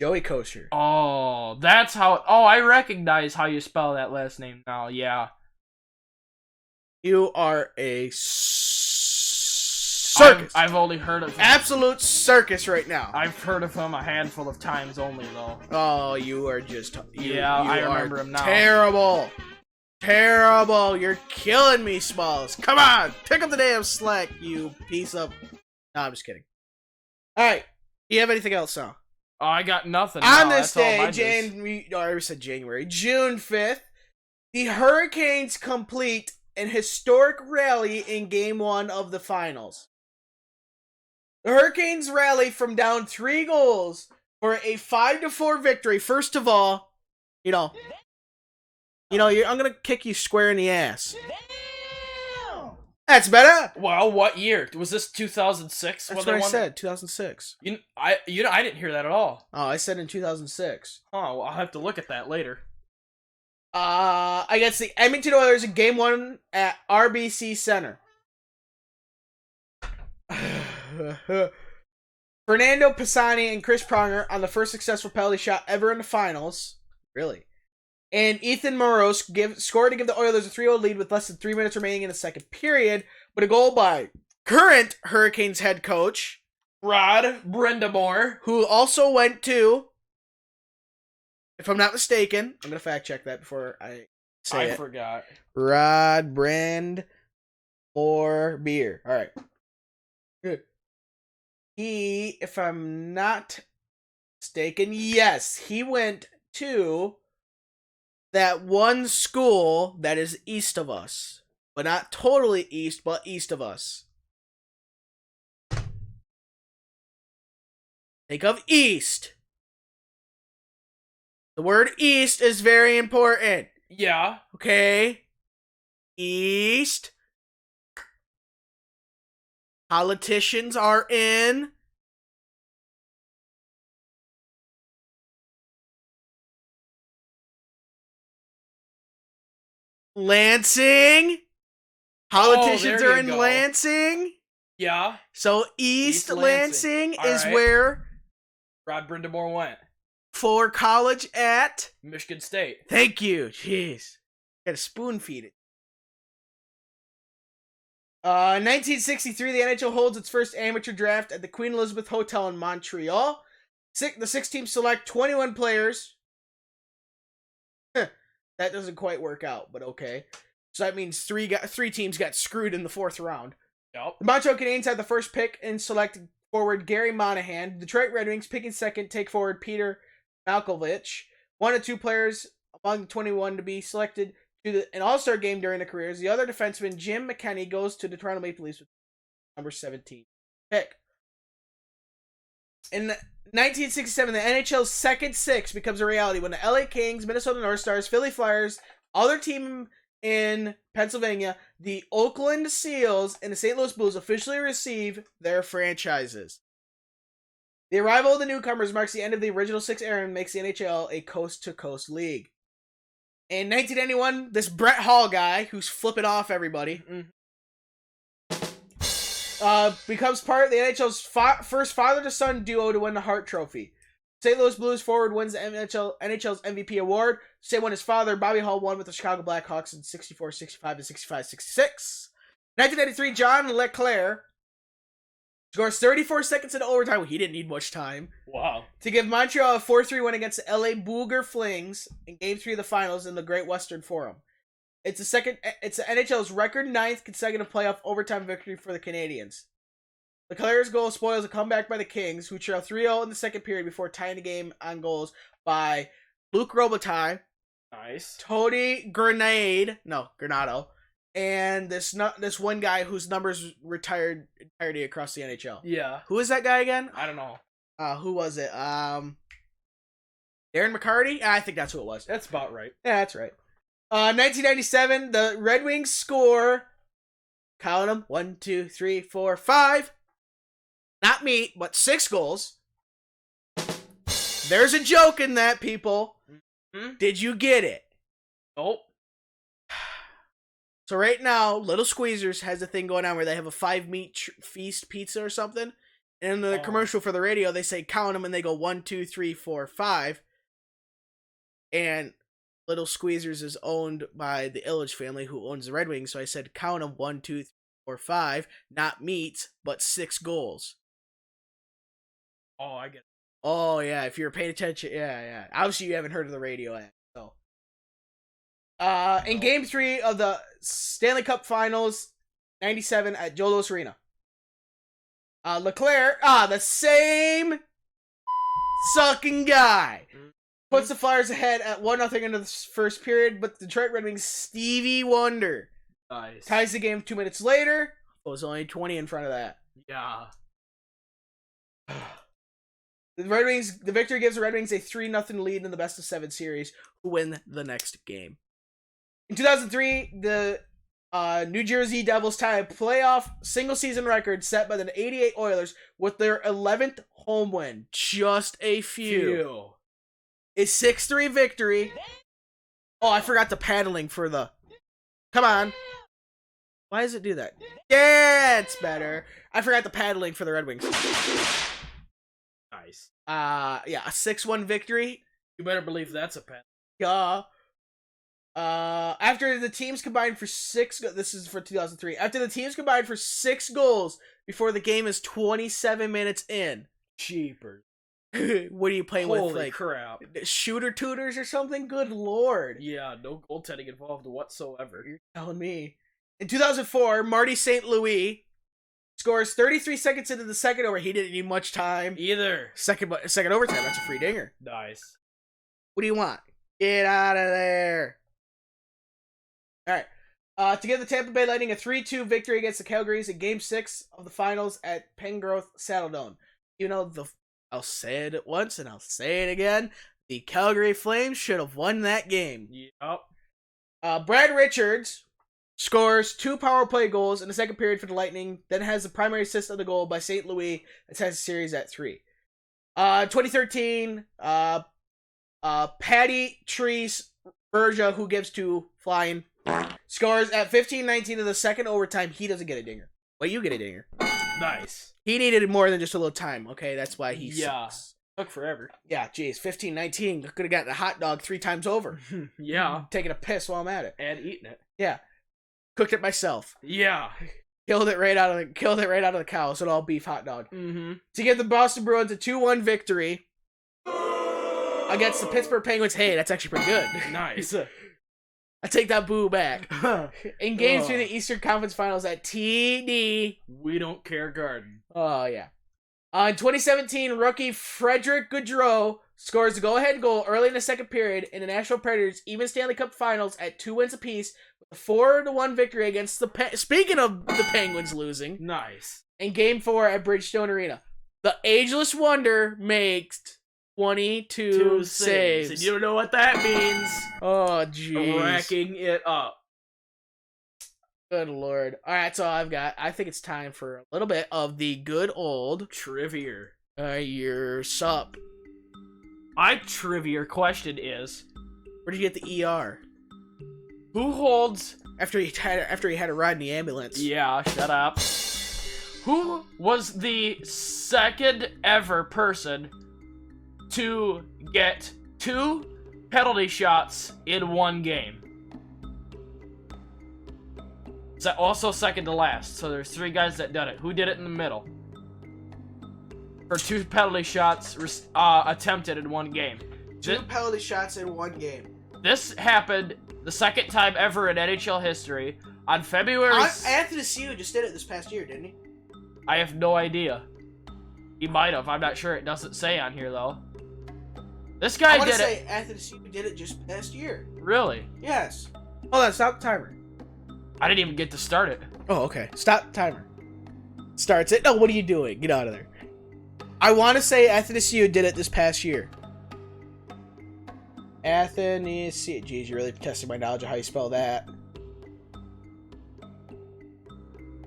Joey Kosher. Oh, that's how... Oh, I recognize how you spell that last name now, yeah. You are a circus. I've only heard of him. Absolute circus right now. I've heard of him a handful of times only, though. Oh, you are just... I remember him now. Terrible. Terrible. You're killing me, Smalls. Come on. Pick up the damn slack, you piece of... No, I'm just kidding. Alright. Do you have anything else now? Oh, I got nothing. On this day, I already said January. June 5th, the Hurricanes complete an historic rally in Game 1 of the finals. The Hurricanes rally from down 3 goals for a 5-4 victory. First of all, I'm gonna kick you square in the ass. That's better. Well, what year was this? 2006. That's what I said. 2006. I didn't hear that at all. Oh, I said in 2006. Oh, well, I'll have to look at that later. Against the Edmonton Oilers in Game 1 at RBC Center. Fernando Pisani and Chris Pronger on the first successful penalty shot ever in the finals. Really? And Ethan Moros scored to give the Oilers a 3-0 lead with less than 3 minutes remaining in the second period, but a goal by current Hurricanes head coach Rod Brind'Amour, who also went to, if I'm not mistaken, I'm going to fact check that before I say it. I forgot. Rod Brind'Amour beer. All right. Good. He, if I'm not mistaken, yes, he went to that one school that is east of us. But not totally east, but east of us. Think of east. The word east is very important. Yeah. Okay? East. Politicians are in. Lansing. Politicians are in Lansing. Yeah. So East Lansing is where Rod Brind'Amour went. For college at Michigan State. Thank you. Jeez. Gotta spoon feed it. 1963, the NHL holds its first amateur draft at the Queen Elizabeth Hotel in Montreal. The 6 teams select 21 players. That doesn't quite work out, but okay. So that means three teams got screwed in the 4th round. Yep. The Montreal Canadiens had the first pick and selected forward Gary Monahan. Detroit Red Wings picking second take forward Peter Malkovich. 1 of 2 players among the 21 to be selected to an All-Star game during their careers. The other defenseman, Jim McKenney, goes to the Toronto Maple Leafs with number 17 pick. In 1967, the NHL's second 6 becomes a reality when the LA Kings, Minnesota North Stars, Philly Flyers, other team in Pennsylvania, the Oakland Seals, and the St. Louis Blues officially receive their franchises. The arrival of the newcomers marks the end of the original 6 era and makes the NHL a coast-to-coast league. In 1991, this Brett Hall guy, who's flipping off everybody, becomes part of the NHL's first father-to-son duo to win the Hart Trophy. St. Louis Blues forward wins the NHL's MVP award. Same one his father, Bobby Hull, won with the Chicago Blackhawks in 64-65 and 65-66. 1993, John LeClair Scores 34 seconds into overtime. He didn't need much time. Wow. To give Montreal a 4-3 win against the LA Booger Flings in Game 3 of the finals in the Great Western Forum. It's the NHL's record 9th consecutive playoff overtime victory for the Canadians. Leclerc's goal spoils a comeback by the Kings, who trail 3-0 in the second period before tying the game on goals by Luc Robitaille, nice, Tony Granado, and this one guy whose numbers retired entirety across the NHL. Yeah. Who is that guy again? I don't know. Who was it? Darren McCarty? I think that's who it was. That's about right. Yeah, that's right. 1997, the Red Wings score, count them, 1, 2, 3, 4, 5. Not me, but 6 goals. There's a joke in that, people. Mm-hmm. Did you get it? Nope. So right now, Little Squeezers has a thing going on where they have a 5-meat feast pizza or something. And in the commercial for the radio, they say count them, and they go 1, 2, 3, 4, 5. And Little Squeezers is owned by the Illich family, who owns the Red Wings. So I said count them 1, 2, 3, 4, 5. Not meats, but 6 goals. Oh, I get it. Oh, yeah, if you're paying attention, yeah. Obviously, you haven't heard of the radio ad, so. In Game 3 of the Stanley Cup Finals, 97 at Joe Louis Arena. Leclerc, the same sucking guy, puts the Flyers ahead at 1-0 into the first period, but the Detroit Red Wings' Stevie Wonder ties the game 2 minutes later. It was only 20 in front of that. Yeah. The victory gives the Red Wings a 3-0 lead in the best-of-7 series, who win the next game. In 2003, the New Jersey Devils tie a playoff single-season record set by the 88 Oilers with their 11th home win. Just a few. A 6-3 victory. Oh, I forgot the paddling for the... Come on. Why does it do that? Yeah, it's better. I forgot the paddling for the Red Wings. Nice. Yeah, a 6-1 victory. You better believe that's a pen. Yeah. After the teams combined for 6... This is for 2003. After the teams combined for 6 goals before the game is 27 minutes in. Cheaper. What are you playing with? Like crap. Shooter tutors or something? Good lord. Yeah, no goaltending involved whatsoever. You're telling me. In 2004, Marty St. Louis scores 33 seconds into the second over. He didn't need much time. Either. Second overtime. That's a free dinger. Nice. What do you want? Get out of there. All right. To give the Tampa Bay Lightning a 3-2 victory against the Calgarys in Game 6 of the finals at Pengrowth Saddledome. You know, I'll say it once and I'll say it again. The Calgary Flames should have won that game. Yep. Brad Richards scores 2 power play goals in the second period for the Lightning, then has the primary assist of the goal by St. Louis and ties the series at 3. 2013, Patty Treese Bergia, who gives to Flying, scores at 15-19 of the second overtime. He doesn't get a dinger. Well, you get a dinger. Nice. He needed more than just a little time, okay? That's why he sucks. Took forever. Yeah, geez. 15-19. Could have gotten a hot dog 3 times over. Yeah. Taking a piss while I'm at it. And eating it. Yeah. Cooked it myself. Yeah. Killed it right out of the cow, so all beef hot dog. Mm-hmm. To give the Boston Bruins a 2-1 victory against the Pittsburgh Penguins. Hey, that's actually pretty good. Nice. I take that boo back. In Game 3 of the Eastern Conference Finals at TD. We don't care garden. Oh, yeah. In 2017, rookie Frederick Gaudreau scores the go-ahead goal early in the second period in the Nashville Predators' even Stanley Cup Finals at 2 wins apiece with a 4-1 victory against the Speaking of the Penguins losing. Nice. In Game 4 at Bridgestone Arena. The Ageless Wonder makes 22 saves. And you know what that means. Oh, jeez. Racking it up. Good lord. Alright, that's all I've got. I think it's time for a little bit of the good old trivia. Your sup. My trivia question is, where did you get the ER? Who holds... After he had a ride in the ambulance. Yeah, shut up. Who was the second ever person to get 2 penalty shots in one game? Also second to last. So there's 3 guys that did it. Who did it in the middle? for 2 penalty shots attempted in one game. 2 penalty shots in one game. This happened the second time ever in NHL history on February... Anthony Tsoonaaami just did it this past year, didn't he? I have no idea. He might have. I'm not sure. It doesn't say on here, though. This guy did it. I want to say Anthony Tsoonaaami did it just past year. Really? Yes. Hold on. Stop the timer. I didn't even get to start it. Oh, okay. Stop timer. Starts it. No, what are you doing? Get out of there. I want to say Anthony Tsoonaaami did it this past year. Anthony Tsoonaaami. Jeez, you're really testing my knowledge of how you spell that.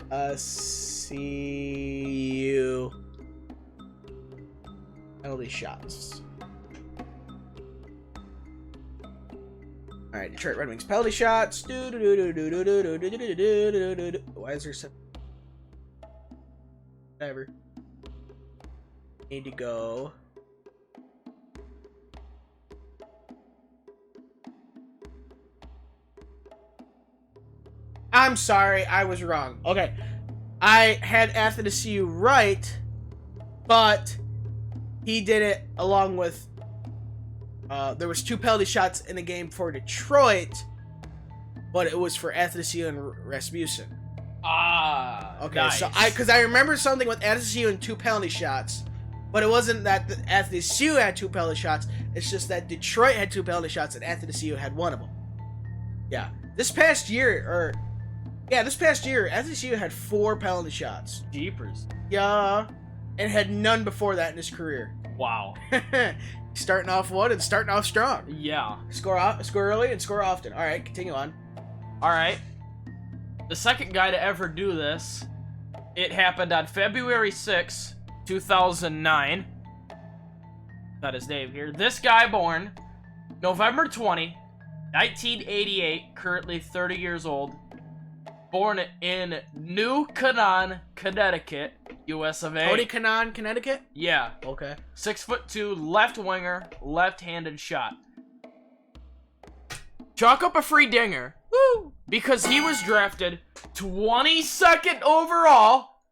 Tsoonaaami. Penalty shots. All right, Detroit Red Wings penalty shots. Why is there some? Whatever. Need to go. I'm sorry, I was wrong. Okay, I had Anthony Tsoonaaami right, but he did it along with. There was 2 penalty shots in the game for Detroit, but it was for Anthony Tsoonaaami and Rasmussen. Ah, okay. Nice. So because I remember something with Anthony Tsoonaaami and 2 penalty shots, but it wasn't that Anthony Tsoonaaami had 2 penalty shots. It's just that Detroit had 2 penalty shots and Anthony Tsoonaaami had 1 of them. Yeah, this past year, Anthony Tsoonaaami had 4 penalty shots. Jeepers. Yeah, and had none before that in his career. Wow. Starting off one and starting off strong. Yeah. Score early and score often. All right, continue on. All right. The second guy to ever do this, it happened on February 6, 2009. Got his name here. This guy born November 20, 1988, currently 30 years old. Born in New Canaan, Connecticut, US of A. Tony Canaan, Connecticut? Yeah. Okay. 6'2", left winger, left-handed shot. Chalk up a free dinger. Woo! Because he was drafted 22nd overall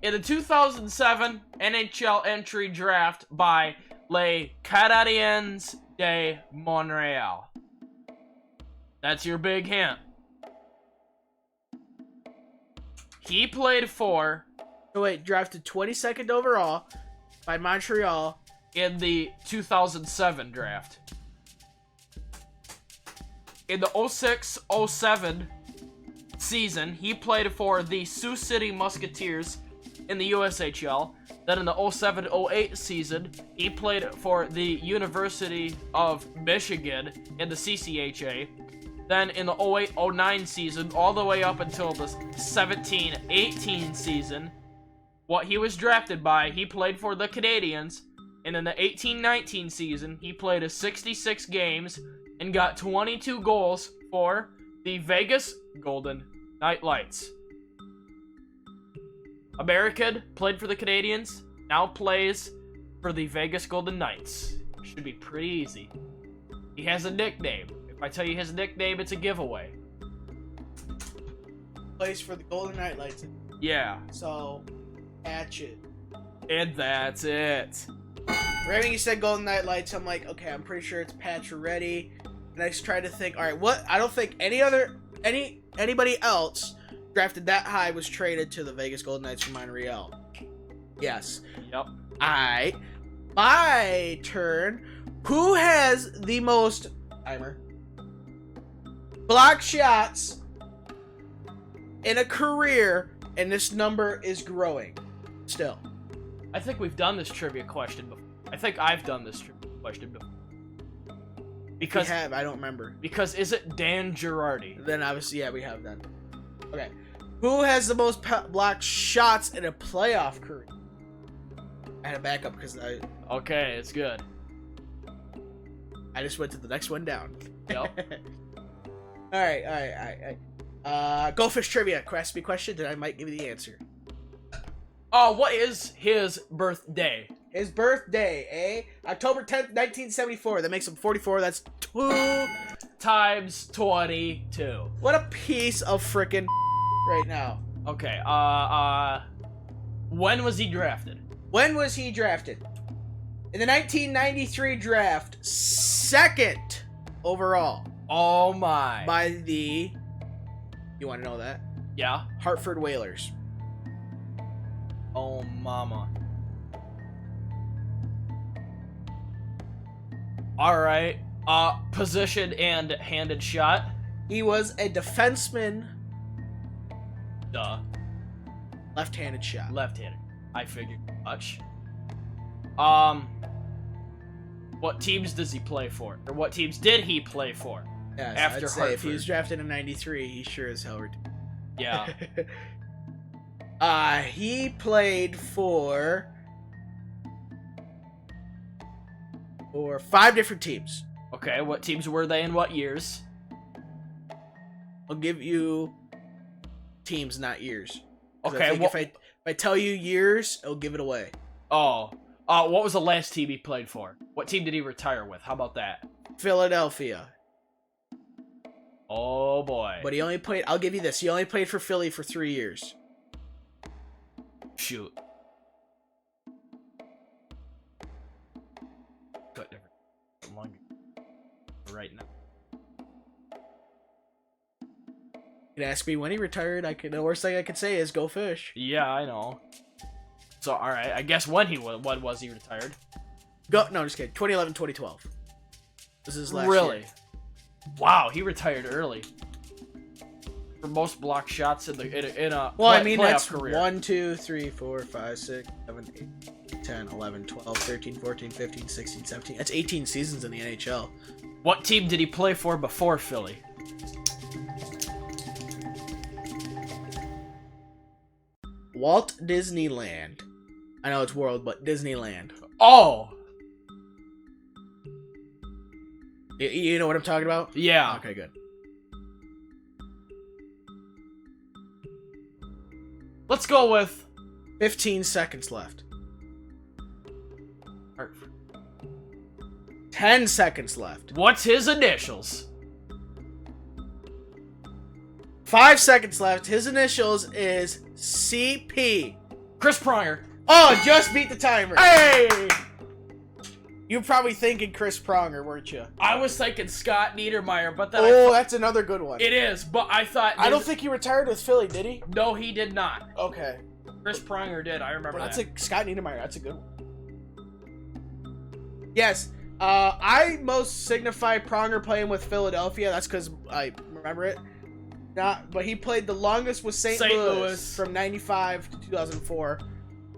in the 2007 NHL entry draft by Les Canadiens de Montréal. That's your big hint. He played for... So wait, drafted 22nd overall by Montreal in the 2007 draft. In the 06-07 season, he played for the Sioux City Musketeers in the USHL. Then in the 07-08 season, he played for the University of Michigan in the CCHA. Then in the 08-09 season, all the way up until the 17-18 season, what he was drafted by, he played for the Canadiens. And in the 18-19 season, he played 66 games and got 22 goals for the Vegas Golden Knight Lights. American, played for the Canadiens, now plays for the Vegas Golden Knights. Should be pretty easy. He has a nickname. If I tell you his nickname, it's a giveaway. Plays for the Golden Knight Lights. Yeah. So, Hatchet. And that's it. Right when you said Golden Knight Lights, I'm like, okay, I'm pretty sure it's Packerztown. And I just tried to think, all right, what? I don't think anybody else drafted that high was traded to the Vegas Golden Knights from Montreal. Yes. Yep. Alright. My turn. Who has the most block shots in a career, and this number is growing still? I think we've done this trivia question before. I think I've done this trivia question before. Because we have, I don't remember. Because is it Dan Girardi? Then obviously, yeah, we have then. Okay. Who has the most block shots in a playoff career? I had to back up because Okay, it's good. I just went to the next one down. Yep. All right. Goldfish trivia. Ask me a question, then I might give you the answer. Oh, what is his birthday? His birthday, October 10th, 1974. That makes him 44. That's 2 times 22. What a piece of frickin' right now. Okay, when was he drafted? When was he drafted? In the 1993 draft, 2nd overall. Oh my. By the... You want to know that? Yeah. Hartford Whalers. Oh mama. Alright. Position and handed shot. He was a defenseman. Duh. Left-handed shot. Left-handed. I figured much. What teams does he play for? Or what teams did he play for? Yes, after I'd say Hartford? if he was drafted in 93, he sure as hell retired. Yeah. He played for 5 different teams. Okay, what teams were they in what years? I'll give you teams, not years. Okay, if I tell you years, it'll give it away. Oh. What was the last team he played for? What team did he retire with? How about that? Philadelphia. Oh boy. But he only played, I'll give you this, he only played for Philly for 3 years. Shoot. Good. Right now. You can ask me when he retired, the worst thing I could say is go fish. Yeah, I know. So, alright, I guess when was he retired? No, just kidding. 2011, 2012. This is last Really? year. Wow, he retired early. For most block shots in a That's career. 1, 2, 3, 4, 5, 6, 7, 8, 10, 11, 12, 13, 14, 15, 16, 17. That's 18 seasons in the NHL. What team did he play for before Philly? Walt Disneyland. I know it's World, but Disneyland. Oh! You know what I'm talking about? Yeah. Okay, good. Let's go with 15 seconds left. Hartford. 10 seconds left. What's his initials? 5 seconds left. His initials is CP. Chris Pronger. Oh, just beat the timer. Hey! You were probably thinking Chris Pronger, weren't you? I was thinking Scott Niedermeyer, but then that's another good one. it is, but I thought... I don't think he retired with Philly, did he? No, he did not. Okay. Chris Pronger did, I remember that. Scott Niedermeyer, that's a good one. Yes, I most signify Pronger playing with Philadelphia. That's because I remember it. But he played the longest with St. Louis from 95 to 2004.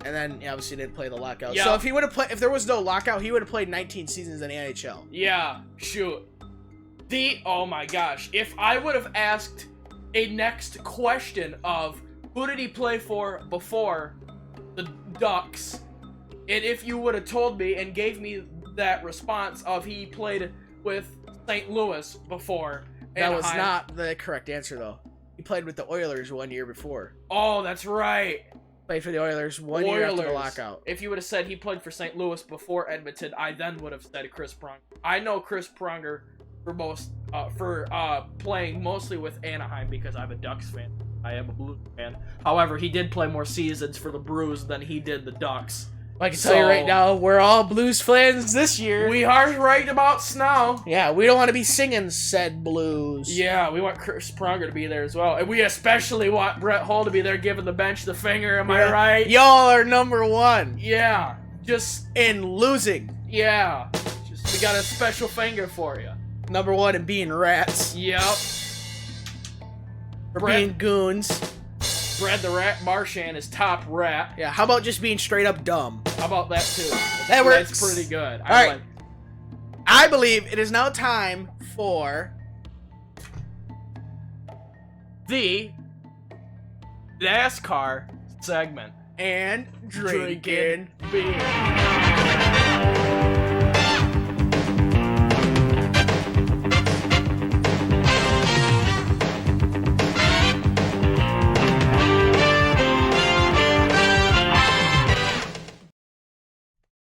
And then, obviously, didn't play the lockout. Yeah. So if he would have played, if there was no lockout, he would have played 19 seasons in the NHL. Yeah, shoot. Oh my gosh. If I would have asked a next question of who did he play for before the Ducks, and if you would have told me and gave me that response of he played with St. Louis before. That was not the correct answer, though. He played with the Oilers 1 year before. Oh, that's right. Played for the Oilers 1 year after the lockout. If you would have said he played for St. Louis before Edmonton, I then would have said Chris Pronger. I know Chris Pronger for playing mostly with Anaheim because I'm a Ducks fan. I am a Blues fan. However, he did play more seasons for the Brews than he did the Ducks. I can tell you right now, we're all Blues fans this year. We are right about now. Yeah, we don't want to be singing said Blues. Yeah, we want Chris Pronger to be there as well. And we especially want Brett Hull to be there giving the bench the finger, am I right? Y'all are number 1. Yeah, just in losing. Yeah, we got a special finger for you. Number 1 in being rats. Yep. For being goons. Brad the Rat Marchand is top rat. Yeah, how about just being straight up dumb? How about that too? That works. That's pretty good. Alright. I believe it is now time for the NASCAR segment. And drinking beer.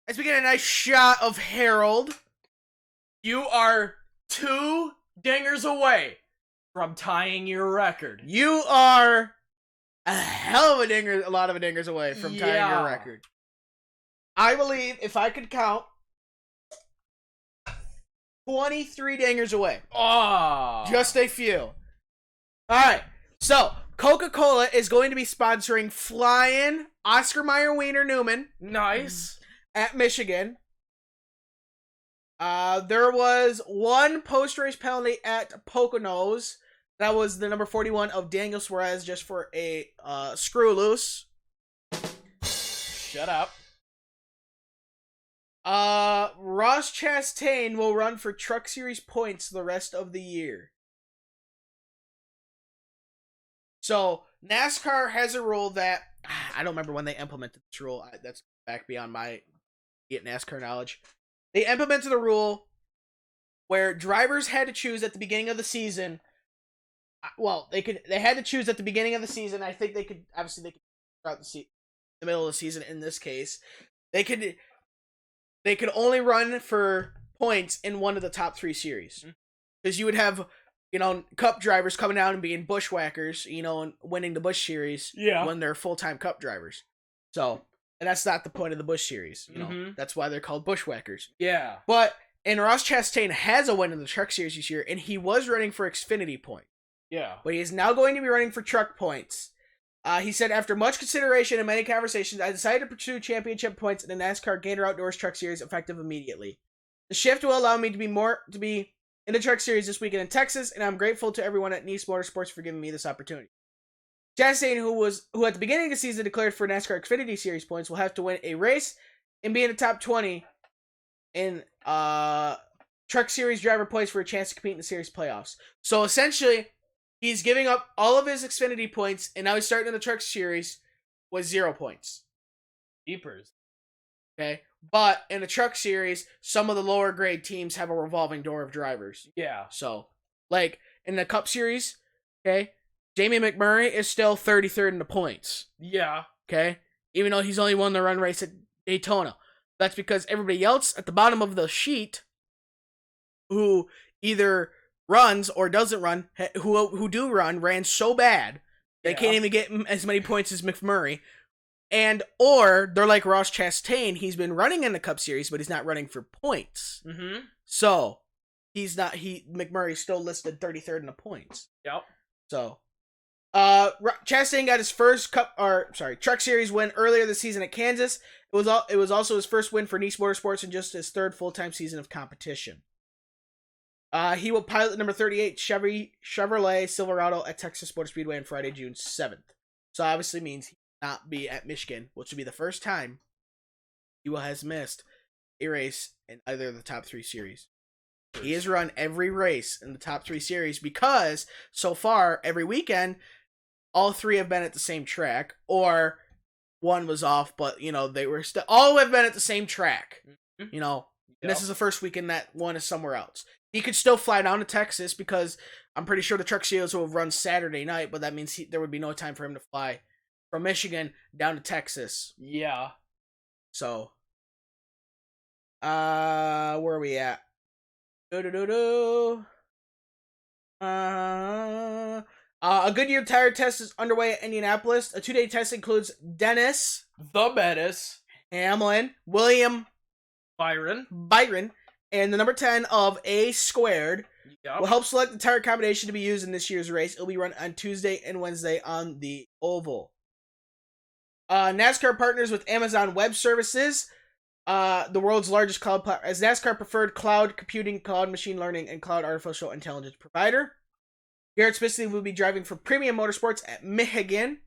As we get a nice shot of Harold. You are 2 dingers away from tying your record. You are a hell of a lot of dingers away from tying your record. I believe if I could count 23 dingers away. Oh. Just a few. Alright, so Coca-Cola is going to be sponsoring Flying Oscar Mayer Wiener Newman. Nice. At Michigan. There was one post-race penalty at Poconos. That was the number 41 of Daniel Suarez just for a screw loose. Shut up. Ross Chastain will run for Truck Series points the rest of the year. So, NASCAR has a rule that, I don't remember when they implemented this rule. That's back beyond my NASCAR knowledge. They implemented a rule where drivers had to choose at the beginning of the season. Well, they had to choose at the beginning of the season. I think they could start the middle of the season in this case. They could only run for points in one of the top 3 series. Because you would have, Cup drivers coming out and being bushwhackers, and winning the Busch Series when they're full-time Cup drivers. So, and that's not the point of the Busch Series. That's why they're called bushwhackers. Yeah. But, and Ross Chastain has a win in the Truck Series this year, and he was running for Xfinity points. Yeah. But he is now going to be running for Truck points. He said, after much consideration and many conversations, I decided to pursue championship points in the NASCAR Gator Outdoors Truck Series effective immediately. The shift will allow me to be in the Truck Series this weekend in Texas, and I'm grateful to everyone at Nice Motorsports for giving me this opportunity. Chastain, who at the beginning of the season declared for NASCAR Xfinity Series points, will have to win a race and be in the top 20 in Truck Series driver points for a chance to compete in the series playoffs. So essentially, he's giving up all of his Xfinity points, and now he's starting in the Truck Series with 0 points. Jeepers. Okay? But in the Truck Series, some of the lower grade teams have a revolving door of drivers. Yeah. So, like, in the Cup Series, okay, Jamie McMurray is still 33rd in the points. Yeah. Okay? Even though he's only won the run race at Daytona. That's because everybody else at the bottom of the sheet who either runs or doesn't run, who do run, ran so bad they can't even get as many points as McMurray. Or they're like Ross Chastain. He's been running in the Cup Series, but he's not running for points. Mm-hmm. So McMurray's still listed 33rd in the points. Yep. So, Chastain got his first Truck Series win earlier this season at Kansas. It was also his first win for Nice Motorsports in just his 3rd full-time season of competition. He will pilot the number 38 Chevrolet Silverado at Texas Motor Speedway on Friday, June 7th. So obviously means he will not be at Michigan, which will be the first time he has missed a race in either of the top 3 series. He has run every race in the top 3 series because so far every weekend all 3 have been at the same track, or one was off, but they were still all have been at the same track. And this is the first weekend that one is somewhere else. He could still fly down to Texas because I'm pretty sure the Truck Series will run Saturday night, but that means there would be no time for him to fly from Michigan down to Texas. Yeah. So, where are we at? A Goodyear tire test is underway at Indianapolis. A 2-day test includes Dennis the Bettis, Hamlin, William Byron, and the number 10 of A Squared. Yep. Will help select the tire combination to be used in this year's race. It'll be run on Tuesday and Wednesday on the oval. NASCAR partners with Amazon Web Services, the world's largest cloud platform, as NASCAR preferred cloud computing, cloud machine learning, and cloud artificial intelligence provider. Garrett Smith will be driving for Premium Motorsports at Michigan.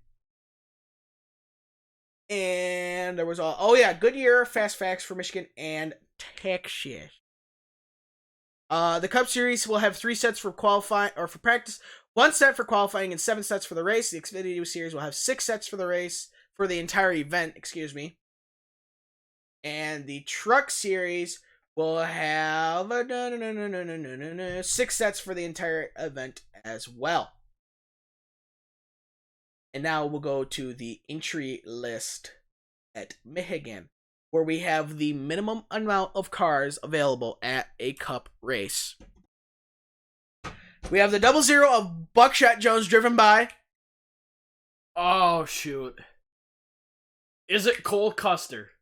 And there was Goodyear Fast Facts for Michigan and Texas. The Cup Series will have 3 sets for qualifying or for practice, 1 set for qualifying, and 7 sets for the race. The Xfinity Series will have 6 sets for the race for the entire event. And the Truck Series will have 6 sets for the entire event as well. And now we'll go to the entry list at Michigan, where we have the minimum amount of cars available at a Cup race. We have the 00 of Buckshot Jones driven by... Oh, shoot. Is it Cole Custer?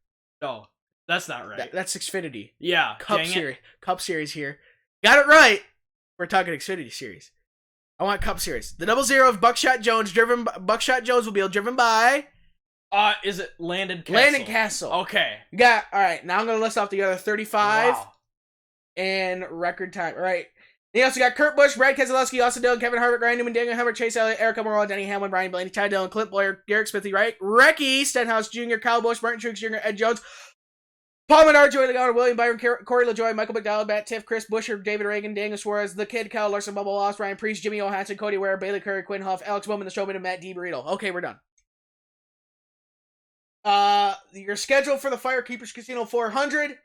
No. That's not right. That's Xfinity. Yeah. Cup Series here. Got it right. We're talking Xfinity Series. I want Cup Series. The 00 of Buckshot Jones will be driven by... Is it Landon Castle? Landon Castle. Okay. All right, now I'm going to list off the other 35 Wow. in record time. All right. You also got Kurt Busch, Brad Keselowski, Austin Dillon, Kevin Harvick, Ryan Newman, Daniel Hemrick, Chase Elliott, Eric Almirola, Denny Hamlin, Brian Blaney, Ty Dillon, Clint Boyer, Garrett Smithy, right? Recchi, Stenhouse Jr., Kyle Busch, Martin Truex Jr., Ed Jones, Paul Menard, Joey Logano, William Byron, Corey LaJoie, Michael McDowell, Matt Tiff, Chris Buescher, David Reagan, Daniel Suarez, The Kid, Kyle Larson, Bubba Loss, Ryan Preece, Jimmy Johansson, Cody Ware, Bailey Curry, Quinn Huff, Alex Bowman, The Showman, and Matt DiBurrito. Okay, we're done. Your schedule for the Firekeepers Casino 400.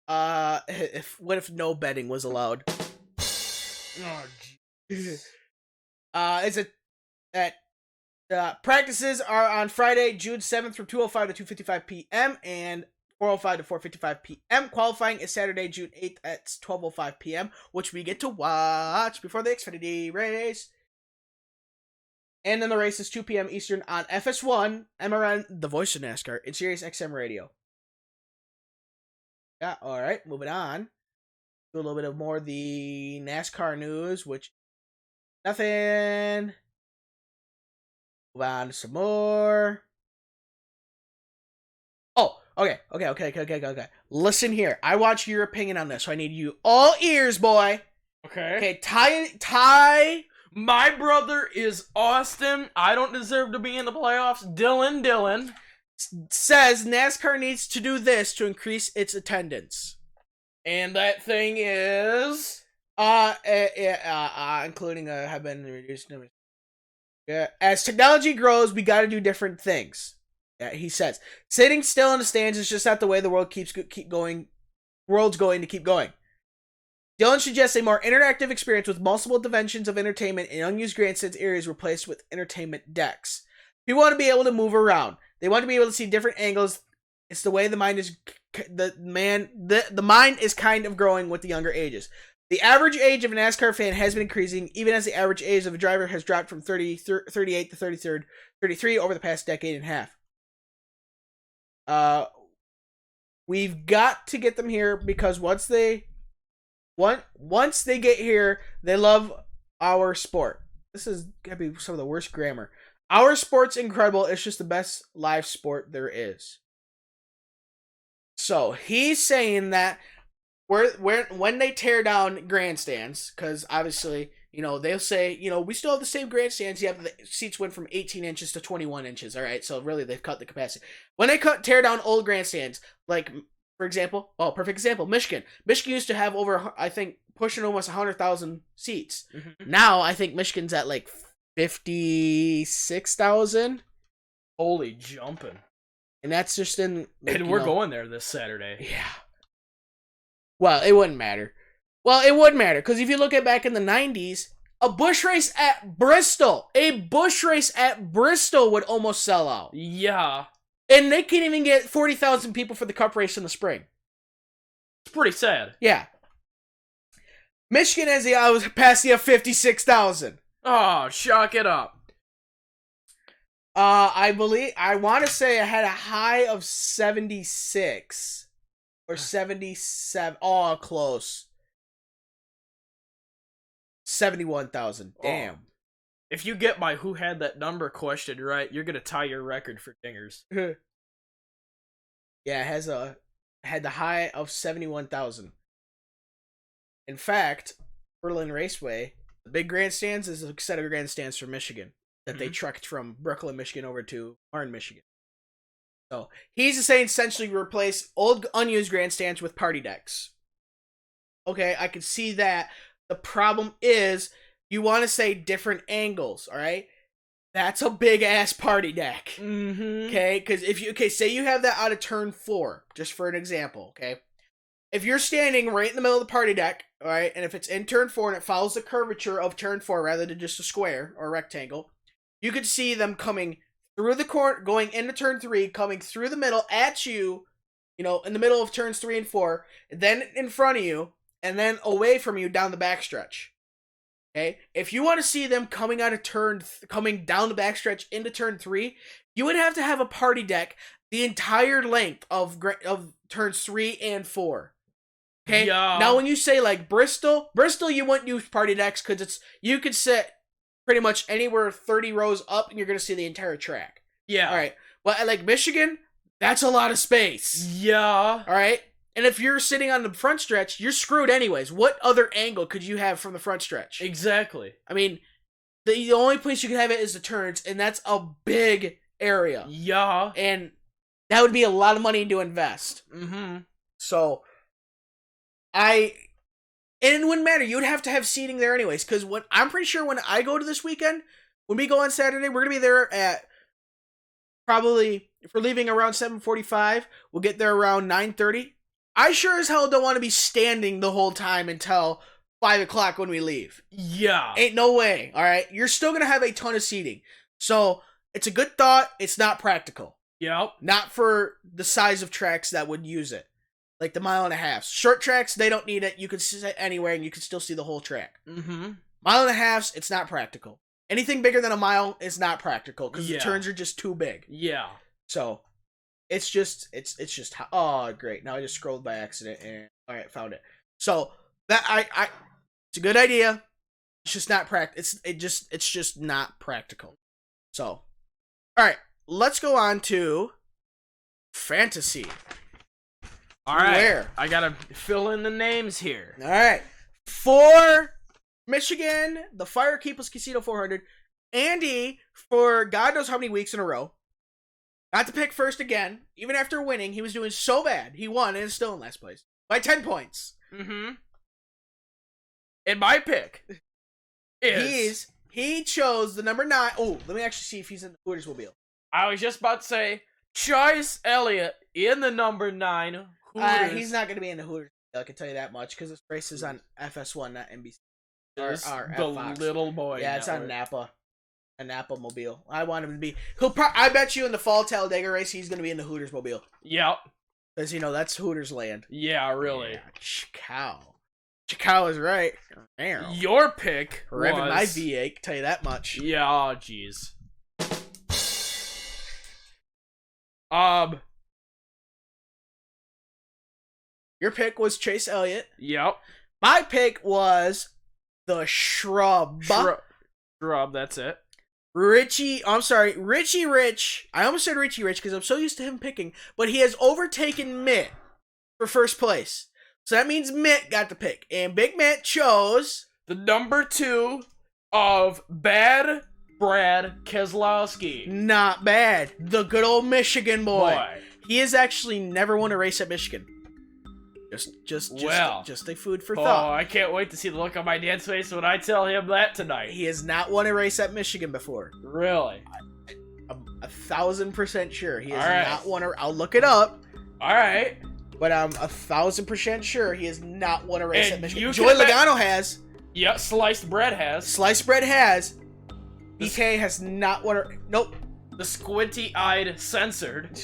What if no betting was allowed? Oh, is it that practices are on Friday, June 7th from 2:05 to 2:55 p.m. and 4:05 to 4:55 p.m. Qualifying is Saturday, June 8th at 12:05 p.m., which we get to watch before the Xfinity race. And then the race is 2 p.m. Eastern on FS1, MRN, the voice of NASCAR, and Sirius XM Radio. Yeah, all right, moving on. Do a little bit of more of the NASCAR news, which nothing. Move on to some more. Oh, okay. Listen here. I want your opinion on this, so I need you all ears, boy. Okay. Okay, Ty. My brother is Austin. I don't deserve to be in the playoffs. Dylan says NASCAR needs to do this to increase its attendance. And that thing is... including have been reduced numbers. Yeah, as technology grows, we gotta do different things. Yeah, he says. Sitting still in the stands is just not the way the world world's going to keep going. Dylan suggests a more interactive experience with multiple dimensions of entertainment in unused grandstands areas replaced with entertainment decks. People want to be able to move around. They want to be able to see different angles. It's the way the mind is. The mind is kind of growing with the younger ages. The average age of a NASCAR fan has been increasing, even as the average age of a driver has dropped from 38 to 33 over the past decade and a half. We've got to get them here because once they get here, they love our sport. This is gonna be some of the worst grammar. Our sport's incredible. It's just the best live sport there is. So he's saying that when they tear down grandstands, because obviously, they'll say, we still have the same grandstands. Yeah, the seats went from 18 inches to 21 inches. All right, so really they've cut the capacity. When they tear down old grandstands, like for example, perfect example, Michigan. Michigan used to have over, I think, pushing almost 100,000 seats. Mm-hmm. Now I think Michigan's at like 56,000. Holy jumping! And that's just in. And we're going there this Saturday. Yeah. Well, it wouldn't matter. Well, it would matter, because if you look at back in the 90s, a Busch race at Bristol would almost sell out. Yeah. And they can't even get 40,000 people for the Cup race in the spring. It's pretty sad. Yeah. Michigan has the capacity of 56,000. Oh, shock it up. I want to say I had a high of 76 or 77. Oh, close. 71,000. Damn. Oh. If you get my who had that number question right, you're going to tie your record for dingers. Yeah, it had the high of 71,000. In fact, Berlin Raceway, the big grandstands is a set of grandstands from Michigan that they trucked from Brooklyn, Michigan over to Warren, Michigan. So he's saying essentially replace old unused grandstands with party decks. Okay, I can see that. The problem is you want to say different angles, all right? That's a big ass party deck. Mm-hmm. Okay, because say you have that out of turn 4, just for an example, okay? If you're standing right in the middle of the party deck, all right, and if it's in turn 4 and it follows the curvature of turn 4 rather than just a square or a rectangle, you could see them coming through the corner, going into turn 3, coming through the middle at you, in the middle of turns 3 and 4, then in front of you, and then away from you down the backstretch. Okay, if you want to see them coming down the backstretch into turn 3, you would have to have a party deck the entire length of turns 3 and 4. Okay. Yeah. Now, when you say like Bristol, you wouldn't use party decks because you could sit pretty much anywhere 30 rows up, and you're gonna see the entire track. Yeah. All right. Well, at like Michigan, that's a lot of space. Yeah. All right. And if you're sitting on the front stretch, you're screwed anyways. What other angle could you have from the front stretch? Exactly. I mean, the only place you can have it is the turns, and that's a big area. Yeah. And that would be a lot of money to invest. Mm-hmm. So, and it wouldn't matter. You would have to have seating there anyways, because I'm pretty sure when I go to this weekend, when we go on Saturday, we're going to be there at probably, if we're leaving around 7:45, we'll get there around 9:30. I sure as hell don't want to be standing the whole time until 5 o'clock when we leave. Yeah. Ain't no way, all right? You're still going to have a ton of seating. So, it's a good thought. It's not practical. Yep. Not for the size of tracks that would use it. Like the 1.5 miles. Short tracks, they don't need it. You can sit anywhere and you can still see the whole track. Mm-hmm. 1.5 miles, it's not practical. Anything bigger than a mile is not practical because the turns are just too big. Yeah. So, it's just, oh, great. Now I just scrolled by accident and, all right, found it. So, that, it's a good idea. It's just not it's just not practical. So, all right, let's go on to fantasy. All right. Where? I got to fill in the names here. All right. For Michigan, the Firekeepers Casino 400. Andy, for God knows how many weeks in a row, got to pick first again. Even after winning, he was doing so bad. He won and is still in last place by 10 points. Mm-hmm. And my pick is... He chose the number 9. Oh, let me actually see if he's in the Hooters Mobile. I was just about to say, Chase Elliott in the number 9 Hooters. He's not going to be in the Hooters. I can tell you that much because this race is on FS1, not NBC. Or the Fox. Little Boy. Yeah, it's network. on Napa. A Napa Mobile. I want him to be. I bet you in the fall Talladega race, he's going to be in the Hooters Mobile. Yep. Because, that's Hooters land. Yeah, really. Yeah, Chicago is right. Damn. Your pick Revving my was... V8, tell you that much. Yeah, oh, jeez. Your pick was Chase Elliott. Yep. My pick was the Shrub. Shrub, that's it. Richie Rich. I almost said Richie Rich because I'm so used to him picking, but he has overtaken Mitt for first place. So that means Mitt got the pick. And Big Mitt chose the number 2 of Bad Brad Keselowski. Not bad. The good old Michigan boy. He has actually never won a race at Michigan. Just a food for thought. Oh, I can't wait to see the look on my dad's face when I tell him that tonight. He has not won a race at Michigan before. Really? I'm 1,000% sure he has not won I'll look it up. All right. But I'm 1,000% sure he has not won a race at Michigan. Joey Logano has. Yeah, Sliced Bread has. BK has not won a... Nope. The Squinty-Eyed Censored.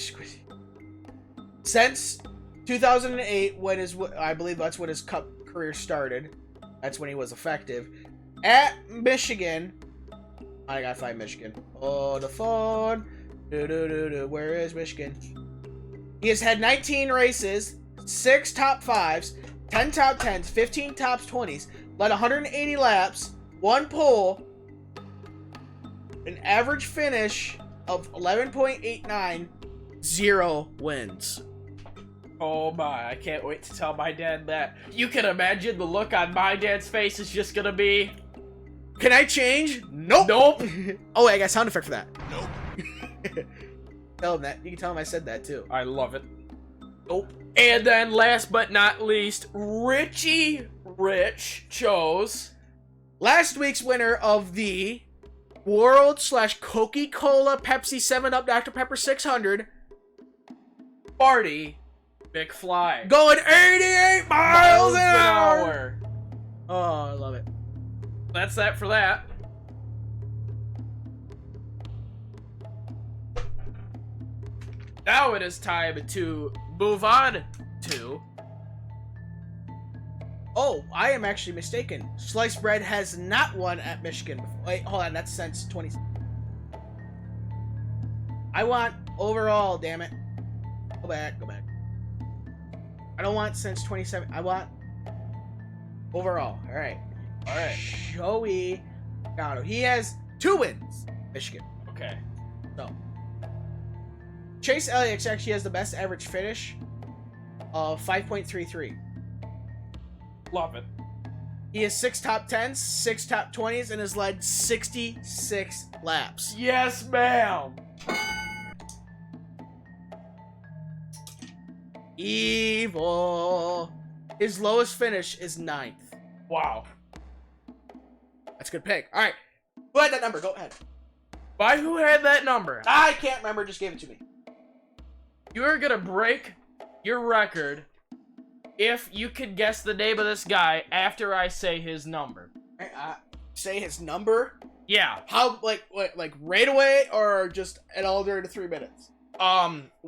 Since 2008, I believe that's when his Cup career started. That's when he was effective. At Michigan... I gotta find Michigan. Oh, the phone. Where is Michigan? He has had 19 races, 6 top 5s, 10 top 10s, 15 top 20s, led 180 laps, 1 pole, an average finish of 11.89, 0 wins. Oh my, I can't wait to tell my dad that. You can imagine the look on my dad's face is just gonna be... Can I change? Nope. Oh, wait, I got a sound effect for that. Nope. Tell him that. You can tell him I said that too. I love it. Nope. And then last but not least, Richie Rich chose last week's winner of the World/Coca-Cola Pepsi 7-Up Dr. Pepper 600, Barty McFly. Going 88 miles an hour. Oh, I love it. That's that for that. Now it is time to move on to... Oh, Oh, I am actually mistaken. Sliced bread has not won at Michigan before. Wait, hold on. That's since 20. I want overall, damn it. Go back. I don't want since 27. I want overall. All right. Joey Gatto. He has 2 wins. Michigan. Okay. So Chase Elliott actually has the best average finish of 5.33. Love it. He has 6 top 10s, 6 top 20s, and has led 66 laps. Yes, ma'am. Evil. His lowest finish is 9th. Wow. That's a good pick. All right. Who had that number? Go ahead. By who had that number? I can't remember. Just gave it to me. You are going to break your record if you could guess the name of this guy after I say his number. Say his number? Yeah. How, like right away or just at all during the 3 minutes?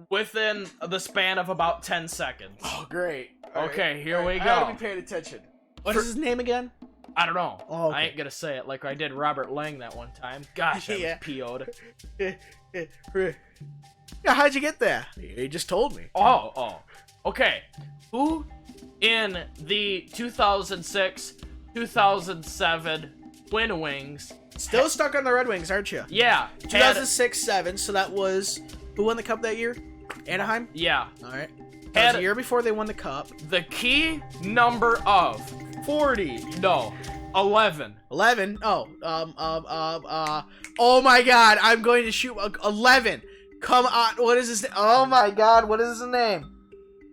Within the span of about 10 seconds. Oh, great. Okay, here we go. I gotta be paying attention. What is his name again? I don't know. Oh, okay. I ain't gonna say it like I did Robert Lang that one time. Gosh, I Yeah. was PO'd. Yeah, how'd you get there? You just told me. Oh. Okay. Who in the 2006-2007 Twin Wings... Still stuck on the Red Wings, aren't you? Yeah. 2006-7, so that was... Who won the cup that year? Anaheim? Yeah. Alright. That was the year before they won the cup. The key number of 40. No. 11. 11? Oh. Oh my god, I'm going to shoot 11. Come on, what is his name? Oh my god, what is his name?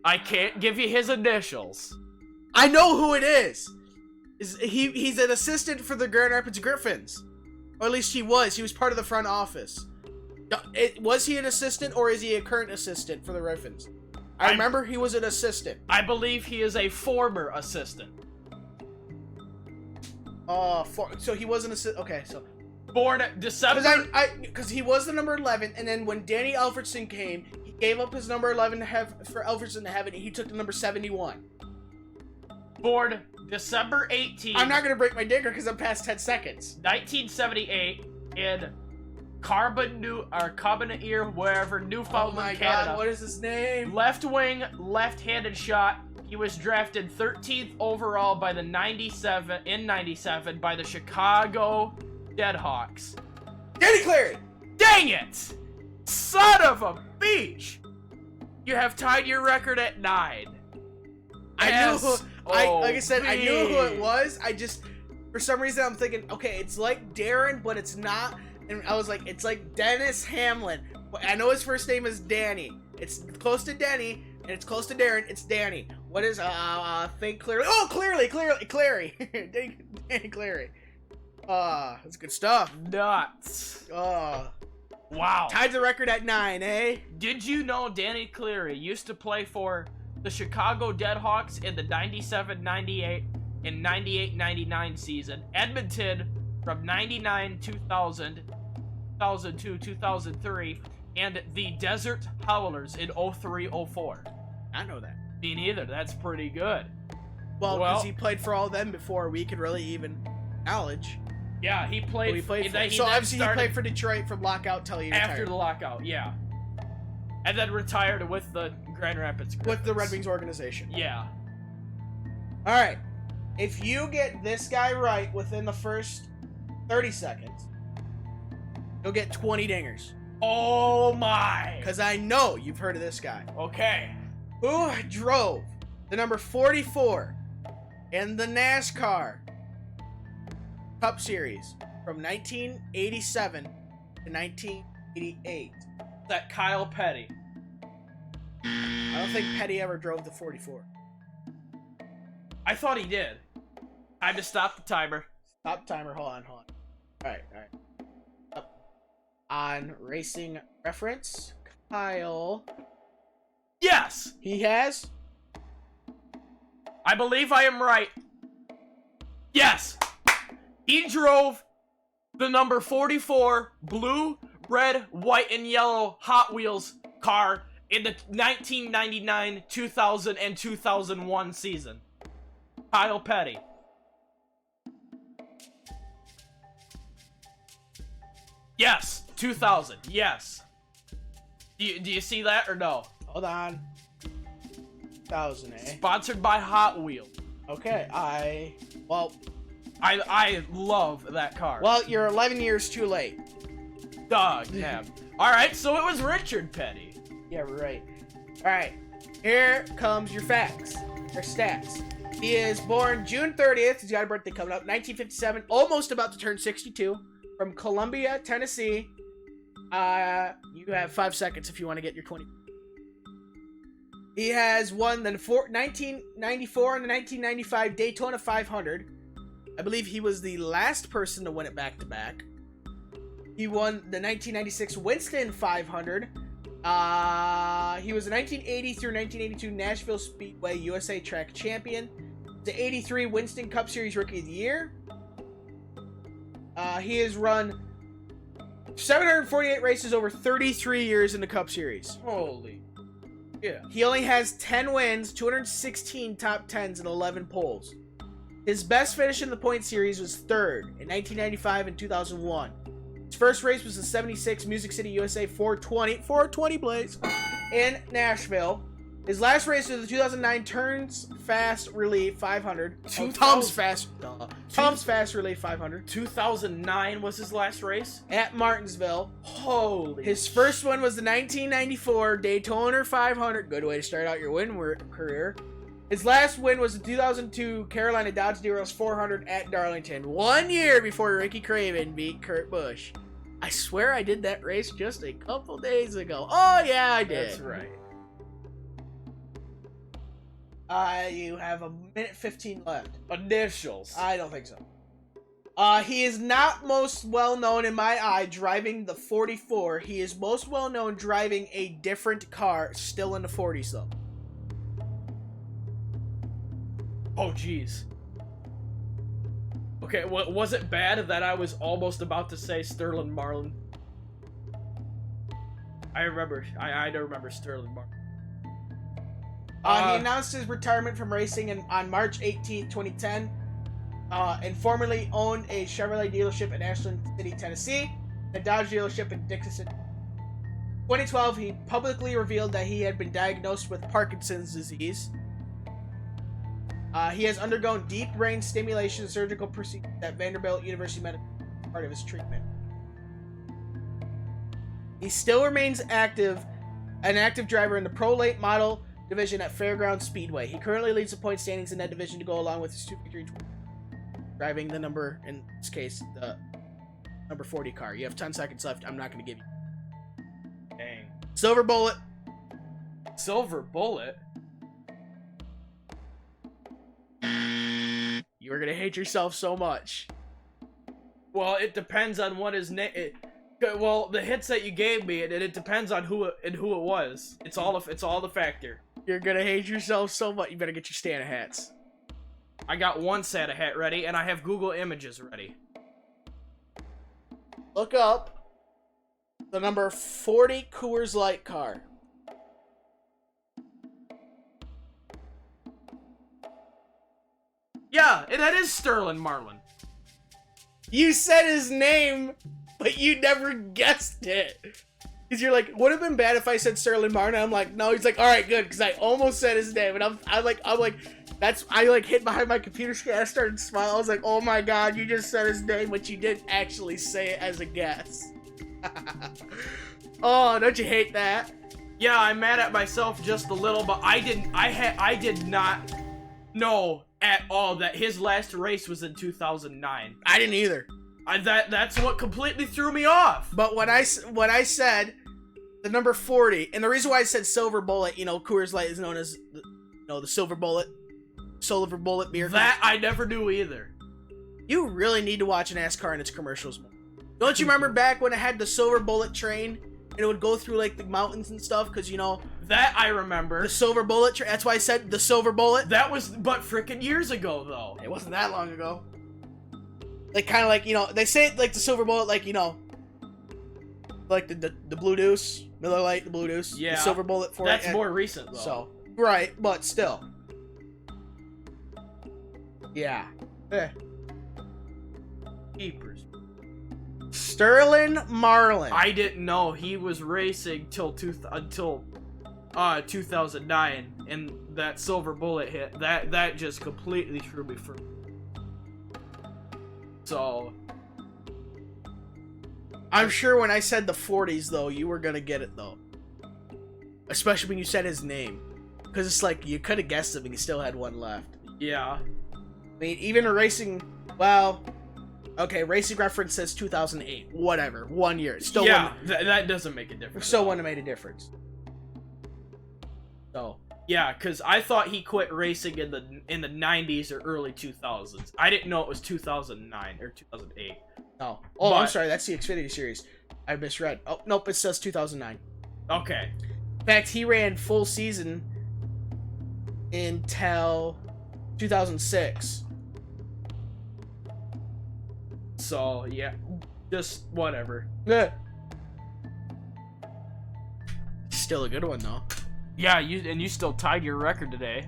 I can't give you his initials. I know who it is. He's an assistant for the Grand Rapids Griffins. Or at least he was. He was part of the front office. Was he an assistant or is he a current assistant for the Griffins? I remember he was an assistant. I believe he is a former assistant. So he was an assistant. Okay, so born December. Because he was the number 11, and then when Danny Alfredson came, he gave up his number 11 for Alfredson to have it, and he took the number 71. Born December 18. I'm not gonna break my digger because I'm past 10 seconds. 1978 in Carbonear, wherever, Newfoundland, Canada. God, what is his name? Left wing, left-handed shot. He was drafted 13th overall by the 97 by the Chicago Deadhawks. Danny Clary! Dang it! Son of a beach! You have tied your record at 9. Like I said, I knew who it was. I just, for some reason, I'm thinking, okay, it's like Darren, but it's not. And I was like, it's like Dennis Hamlin. But I know his first name is Danny. It's close to Denny, and it's close to Darren. It's Danny. What is, think clearly. Oh, Clary. Danny Clary. That's good stuff. Nuts. Wow. Tied the record at 9, eh? Did you know Danny Cleary used to play for the Chicago Deadhawks in the 97-98 and 98-99 season, Edmonton from 99-2000, 2002-2003, and the Desert Howlers in 03-04. I know that. Me neither. That's pretty good. Well, because he played for all of them before we could really even acknowledge. Yeah, he played. So obviously he played for Detroit from lockout till he retired. After the lockout, yeah. And then retired with the Grand Rapids Griffins. With the Red Wings organization. Yeah. All right. If you get this guy right within the first 30 seconds, you'll get 20 dingers. Oh my! Because I know you've heard of this guy. Okay. Who drove the number 44 in the NASCAR Cup Series from 1987 to 1988? That Kyle Petty. I don't think Petty ever drove the 44. I thought he did. Time to stop the timer. Stop timer. Hold on. All right. Up. On Racing Reference, Kyle. Yes! He has? I believe I am right. Yes! He drove the number 44 blue, red, white, and yellow Hot Wheels car in the 1999, 2000, and 2001 season. Kyle Petty. Yes, 2000. Yes. Do you see that or no? Hold on. 2000, eh? Sponsored by Hot Wheels. Okay, I love that car. Well, you're 11 years too late. Dog, damn. Alright, so it was Richard Petty. Yeah, right. Alright, here comes your facts. Or stats. He is born June 30th. He's got a birthday coming up. 1957. Almost about to turn 62. From Columbia, Tennessee. You have 5 seconds if you want to get your 20. He has won the 1994 and the 1995 Daytona 500. I believe he was the last person to win it back-to-back. He won the 1996 Winston 500. He was the 1980 through 1982 Nashville Speedway USA Track Champion. The 83 Winston Cup Series Rookie of the Year. He has run 748 races over 33 years in the Cup Series. Holy. Yeah. He only has 10 wins, 216 top 10s, and 11 poles. His best finish in the point series was third in 1995 and 2001. His first race was the 76 Music City USA 420 Blaze in Nashville. His last race was the 2009 Turns Fast Relief 500. Tom's Fast Relief 500. 2009 was his last race? At Martinsville. Holy. His first one was the 1994 Daytona 500. Good way to start out your win career. His last win was the 2002 Carolina Dodge Deros 400 at Darlington. 1 year before Ricky Craven beat Kurt Busch. I swear I did that race just a couple days ago. Oh, yeah, I did. That's right. You have a minute 15 left. Initials. I don't think so. He is not most well known in my eye driving the 44. He is most well known driving a different car, still in the 40s though. Oh, jeez. Okay, was it bad that I was almost about to say Sterling Marlin? I remember Sterling Marlin. He announced his retirement from racing on March 18, 2010, and formerly owned a Chevrolet dealership in Ashland City, Tennessee, a Dodge dealership in Dixon. 2012, he publicly revealed that he had been diagnosed with Parkinson's disease. He has undergone deep brain stimulation surgical procedures at Vanderbilt University Medical as part of his treatment. He still remains an active driver in the Pro Late Model division at Fairgrounds Speedway. He currently leads the point standings in that division to go along with his 2 victories, driving the number, in this case, the number 40 car. You have 10 seconds left. I'm not going to give you. Dang. Silver Bullet. Silver Bullet? You are going to hate yourself so much. Well, it depends on what his name... Well, the hits that you gave me, it depends on who it was. It's all the factor. You're gonna hate yourself so much. You better get your stand of hats. I got one Santa hat ready, and I have Google Images ready. Look up the number 40 Coors Light car. Yeah, that is Sterling Marlin. You said his name, but you never guessed it. Because you're like, would have been bad if I said Sterling Marlin. I'm like, no. He's like, all right, good, because I almost said his name, and I'm like, I hid behind my computer screen. I started smiling. I was like, oh my god, you just said his name, but you didn't actually say it as a guess. Oh, don't you hate that? Yeah, I'm mad at myself just a little, but I did not know at all that his last race was in 2009. I didn't either. That's what completely threw me off. But when I said the number 40, and the reason why I said Silver Bullet, Coors Light is known as the Silver Bullet beer. That I never knew either. You really need to watch NASCAR and its commercials more. Don't you remember back when it had the Silver Bullet train and it would go through like the mountains and stuff? Because that I remember. The Silver Bullet train. That's why I said the Silver Bullet. That was but freaking years ago though. It wasn't that long ago. Like kind of like they say it like the Silver Bullet, like like the Blue Deuce, Miller Lite, the Blue Deuce, yeah, the Silver Bullet. That's more recent though. So right, but still. Yeah. Keepers. Sterling Marlin. I didn't know he was racing until 2009, and that silver bullet hit. That just completely threw me for. So. I'm sure when I said the 40s, though, you were gonna get it, though. Especially when you said his name. Because it's like, you could have guessed him and he still had one left. Yeah. I mean, even a racing... Well... Okay, Racing Reference says 2008. Whatever. 1 year. Still yeah, that doesn't make a difference. Still wouldn't have made a difference. So... Yeah, because I thought he quit racing in the 90s or early 2000s. I didn't know it was 2009 or 2008. No. Oh, I'm sorry. That's the Xfinity Series. I misread. Oh, nope. It says 2009. Okay. In fact, he ran full season until 2006. So, yeah. Just whatever. Yeah. Still a good one, though. Yeah, you still tied your record today.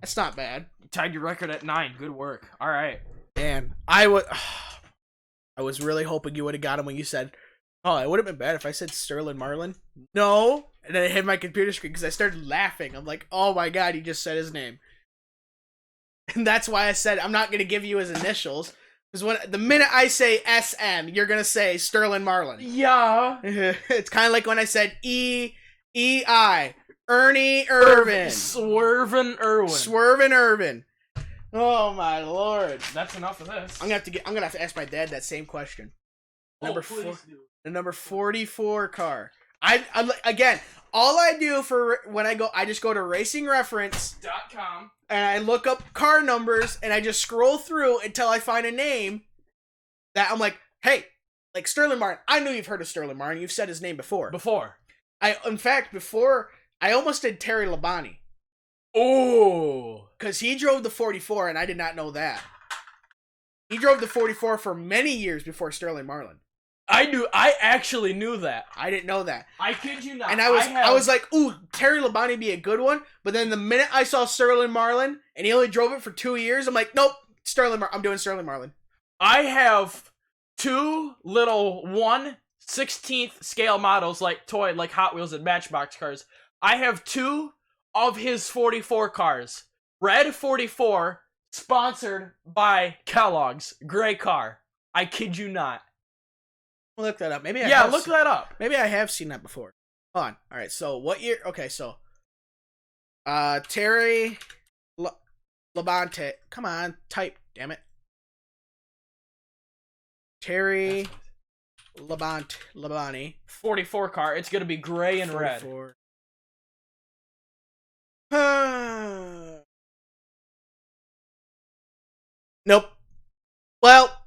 That's not bad. You tied your record at 9. Good work. All right. Man, I was really hoping you would have got him when you said, oh, it would have been bad if I said Sterling Marlin. No. And then I hit my computer screen because I started laughing. I'm like, oh my God, he just said his name. And that's why I said I'm not going to give you his initials. Because the minute I say SM, you're going to say Sterling Marlin. Yeah. It's kind of like when I said EI, Ernie Irvin. Swervin' Irvin. Oh my Lord. That's enough of this. I'm gonna have to ask my dad that same question. Please do. The number 44 car. I again, all I do for when I go, I just go to racingreference.com and I look up car numbers and I just scroll through until I find a name that I'm like, hey, like Sterling Martin. I know you've heard of Sterling Martin. You've said his name before. In fact, I almost did Terry Labonte. Oh, because he drove the 44, and I did not know that. He drove the 44 for many years before Sterling Marlin. I actually knew that. I didn't know that. I kid you not. And I was like, ooh, Terry Labonte be a good one. But then the minute I saw Sterling Marlin, and he only drove it for 2 years, I'm like, nope, I'm doing Sterling Marlin. I have 2 little 1/16th scale models like Hot Wheels and Matchbox cars. I have 2 of his 44 cars. Red 44, sponsored by Kellogg's. Gray car. I kid you not. I'll look that up. Look that up. Maybe I have seen that before. Hold on. All right. So what year? Okay. So, Terry Labonte. Come on, type. Damn it. Terry Labonte. 44 car. It's gonna be gray and 44. Red. Nope. Well,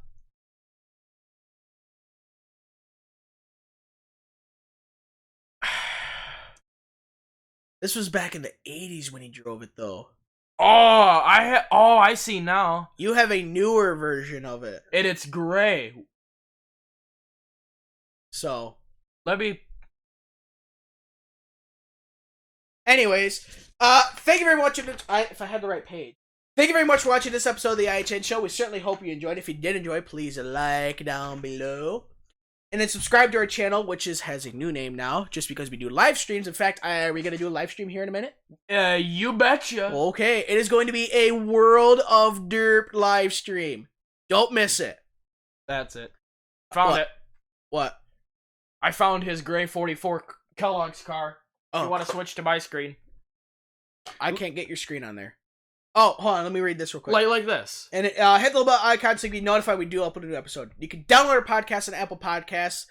this was back in the 80s when he drove it, though. I see now. You have a newer version of it. And it's gray. So, let me... Anyways, thank you very much. If I had the right page. Thank you very much for watching this episode of the IHN Show. We certainly hope you enjoyed. If you did enjoy, please like down below. And then subscribe to our channel, which has a new name now, just because we do live streams. In fact, are we going to do a live stream here in a minute? You betcha. Okay, it is going to be a World of Derp live stream. Don't miss it. That's it. Found it. What? I found his gray 44 Kellogg's car. Oh. You want to switch to my screen? I can't get your screen on there. Oh, hold on. Let me read this real quick. Like this. And hit the little bell icon so you can be notified we do upload a new episode. You can download our podcast on Apple Podcasts.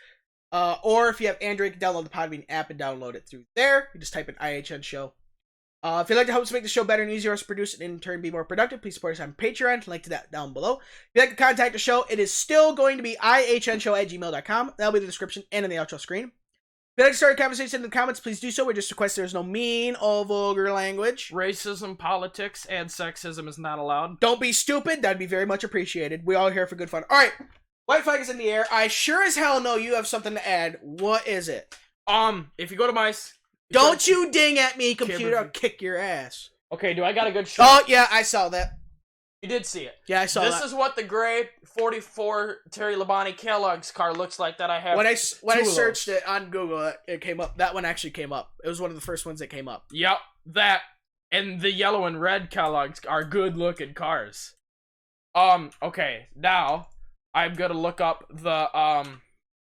Or if you have Android, you can download the Podbean app and download it through there. You just type in IHN Show. If you'd like to help us make the show better and easier to produce and in turn be more productive, please support us on Patreon. Link to that down below. If you'd like to contact the show, it is still going to be ihnshow@gmail.com. That'll be in the description and in the outro screen. If you'd like to start a conversation in the comments, please do so. We just request there's no mean or vulgar language. Racism, politics, and sexism is not allowed. Don't be stupid. That'd be very much appreciated. We all here for good fun. All right. White flag is in the air. I sure as hell know you have something to add. What is it? If you go to my... Don't you ding at me, computer. I'll kick your ass. Okay, do I got a good shot? Oh, yeah, I saw that. You did see it. Yeah, I saw this that. This is what the gray 44 Terry Labonte Kellogg's car looks like that I have. When I searched it on Google, it came up. That one actually came up. It was one of the first ones that came up. Yep, that and the yellow and red Kellogg's are good looking cars. Okay, now I'm gonna look up the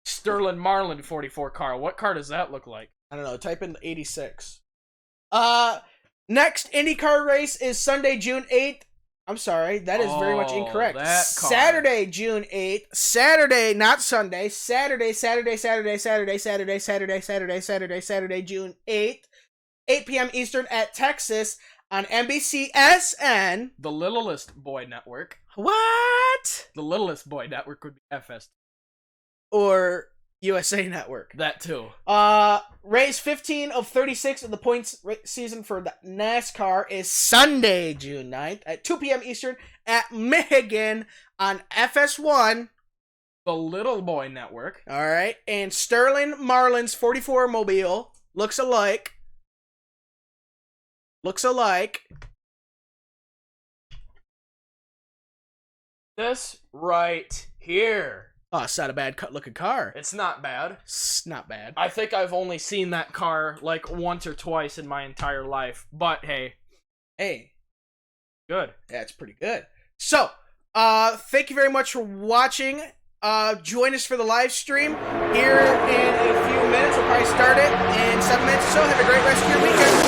Sterling Marlin 44 car. What car does that look like? I don't know. Type in 86. Next IndyCar race is Sunday, June 8th. I'm sorry, that is very much incorrect. Saturday, June 8th. Saturday, not Sunday. Saturday, June 8th. 8 p.m. Eastern at Texas on NBCSN. The Littlest Boy Network. What? The Littlest Boy Network would be FS. Or USA Network. That too. Race 15 of 36 of the points season for the NASCAR is Sunday, June 9th at 2 p.m. Eastern at Michigan on FS1. The Little Boy Network. All right. And Sterling Marlin's 44 Mobile looks alike. This right here. Oh, it's not a bad cut-looking car. It's not bad. It's not bad. I think I've only seen that car like once or twice in my entire life. But hey. Good. Yeah, it's pretty good. So, thank you very much for watching. Join us for the live stream here in a few minutes. We'll probably start it in 7 minutes or so. Have a great rest of your weekend.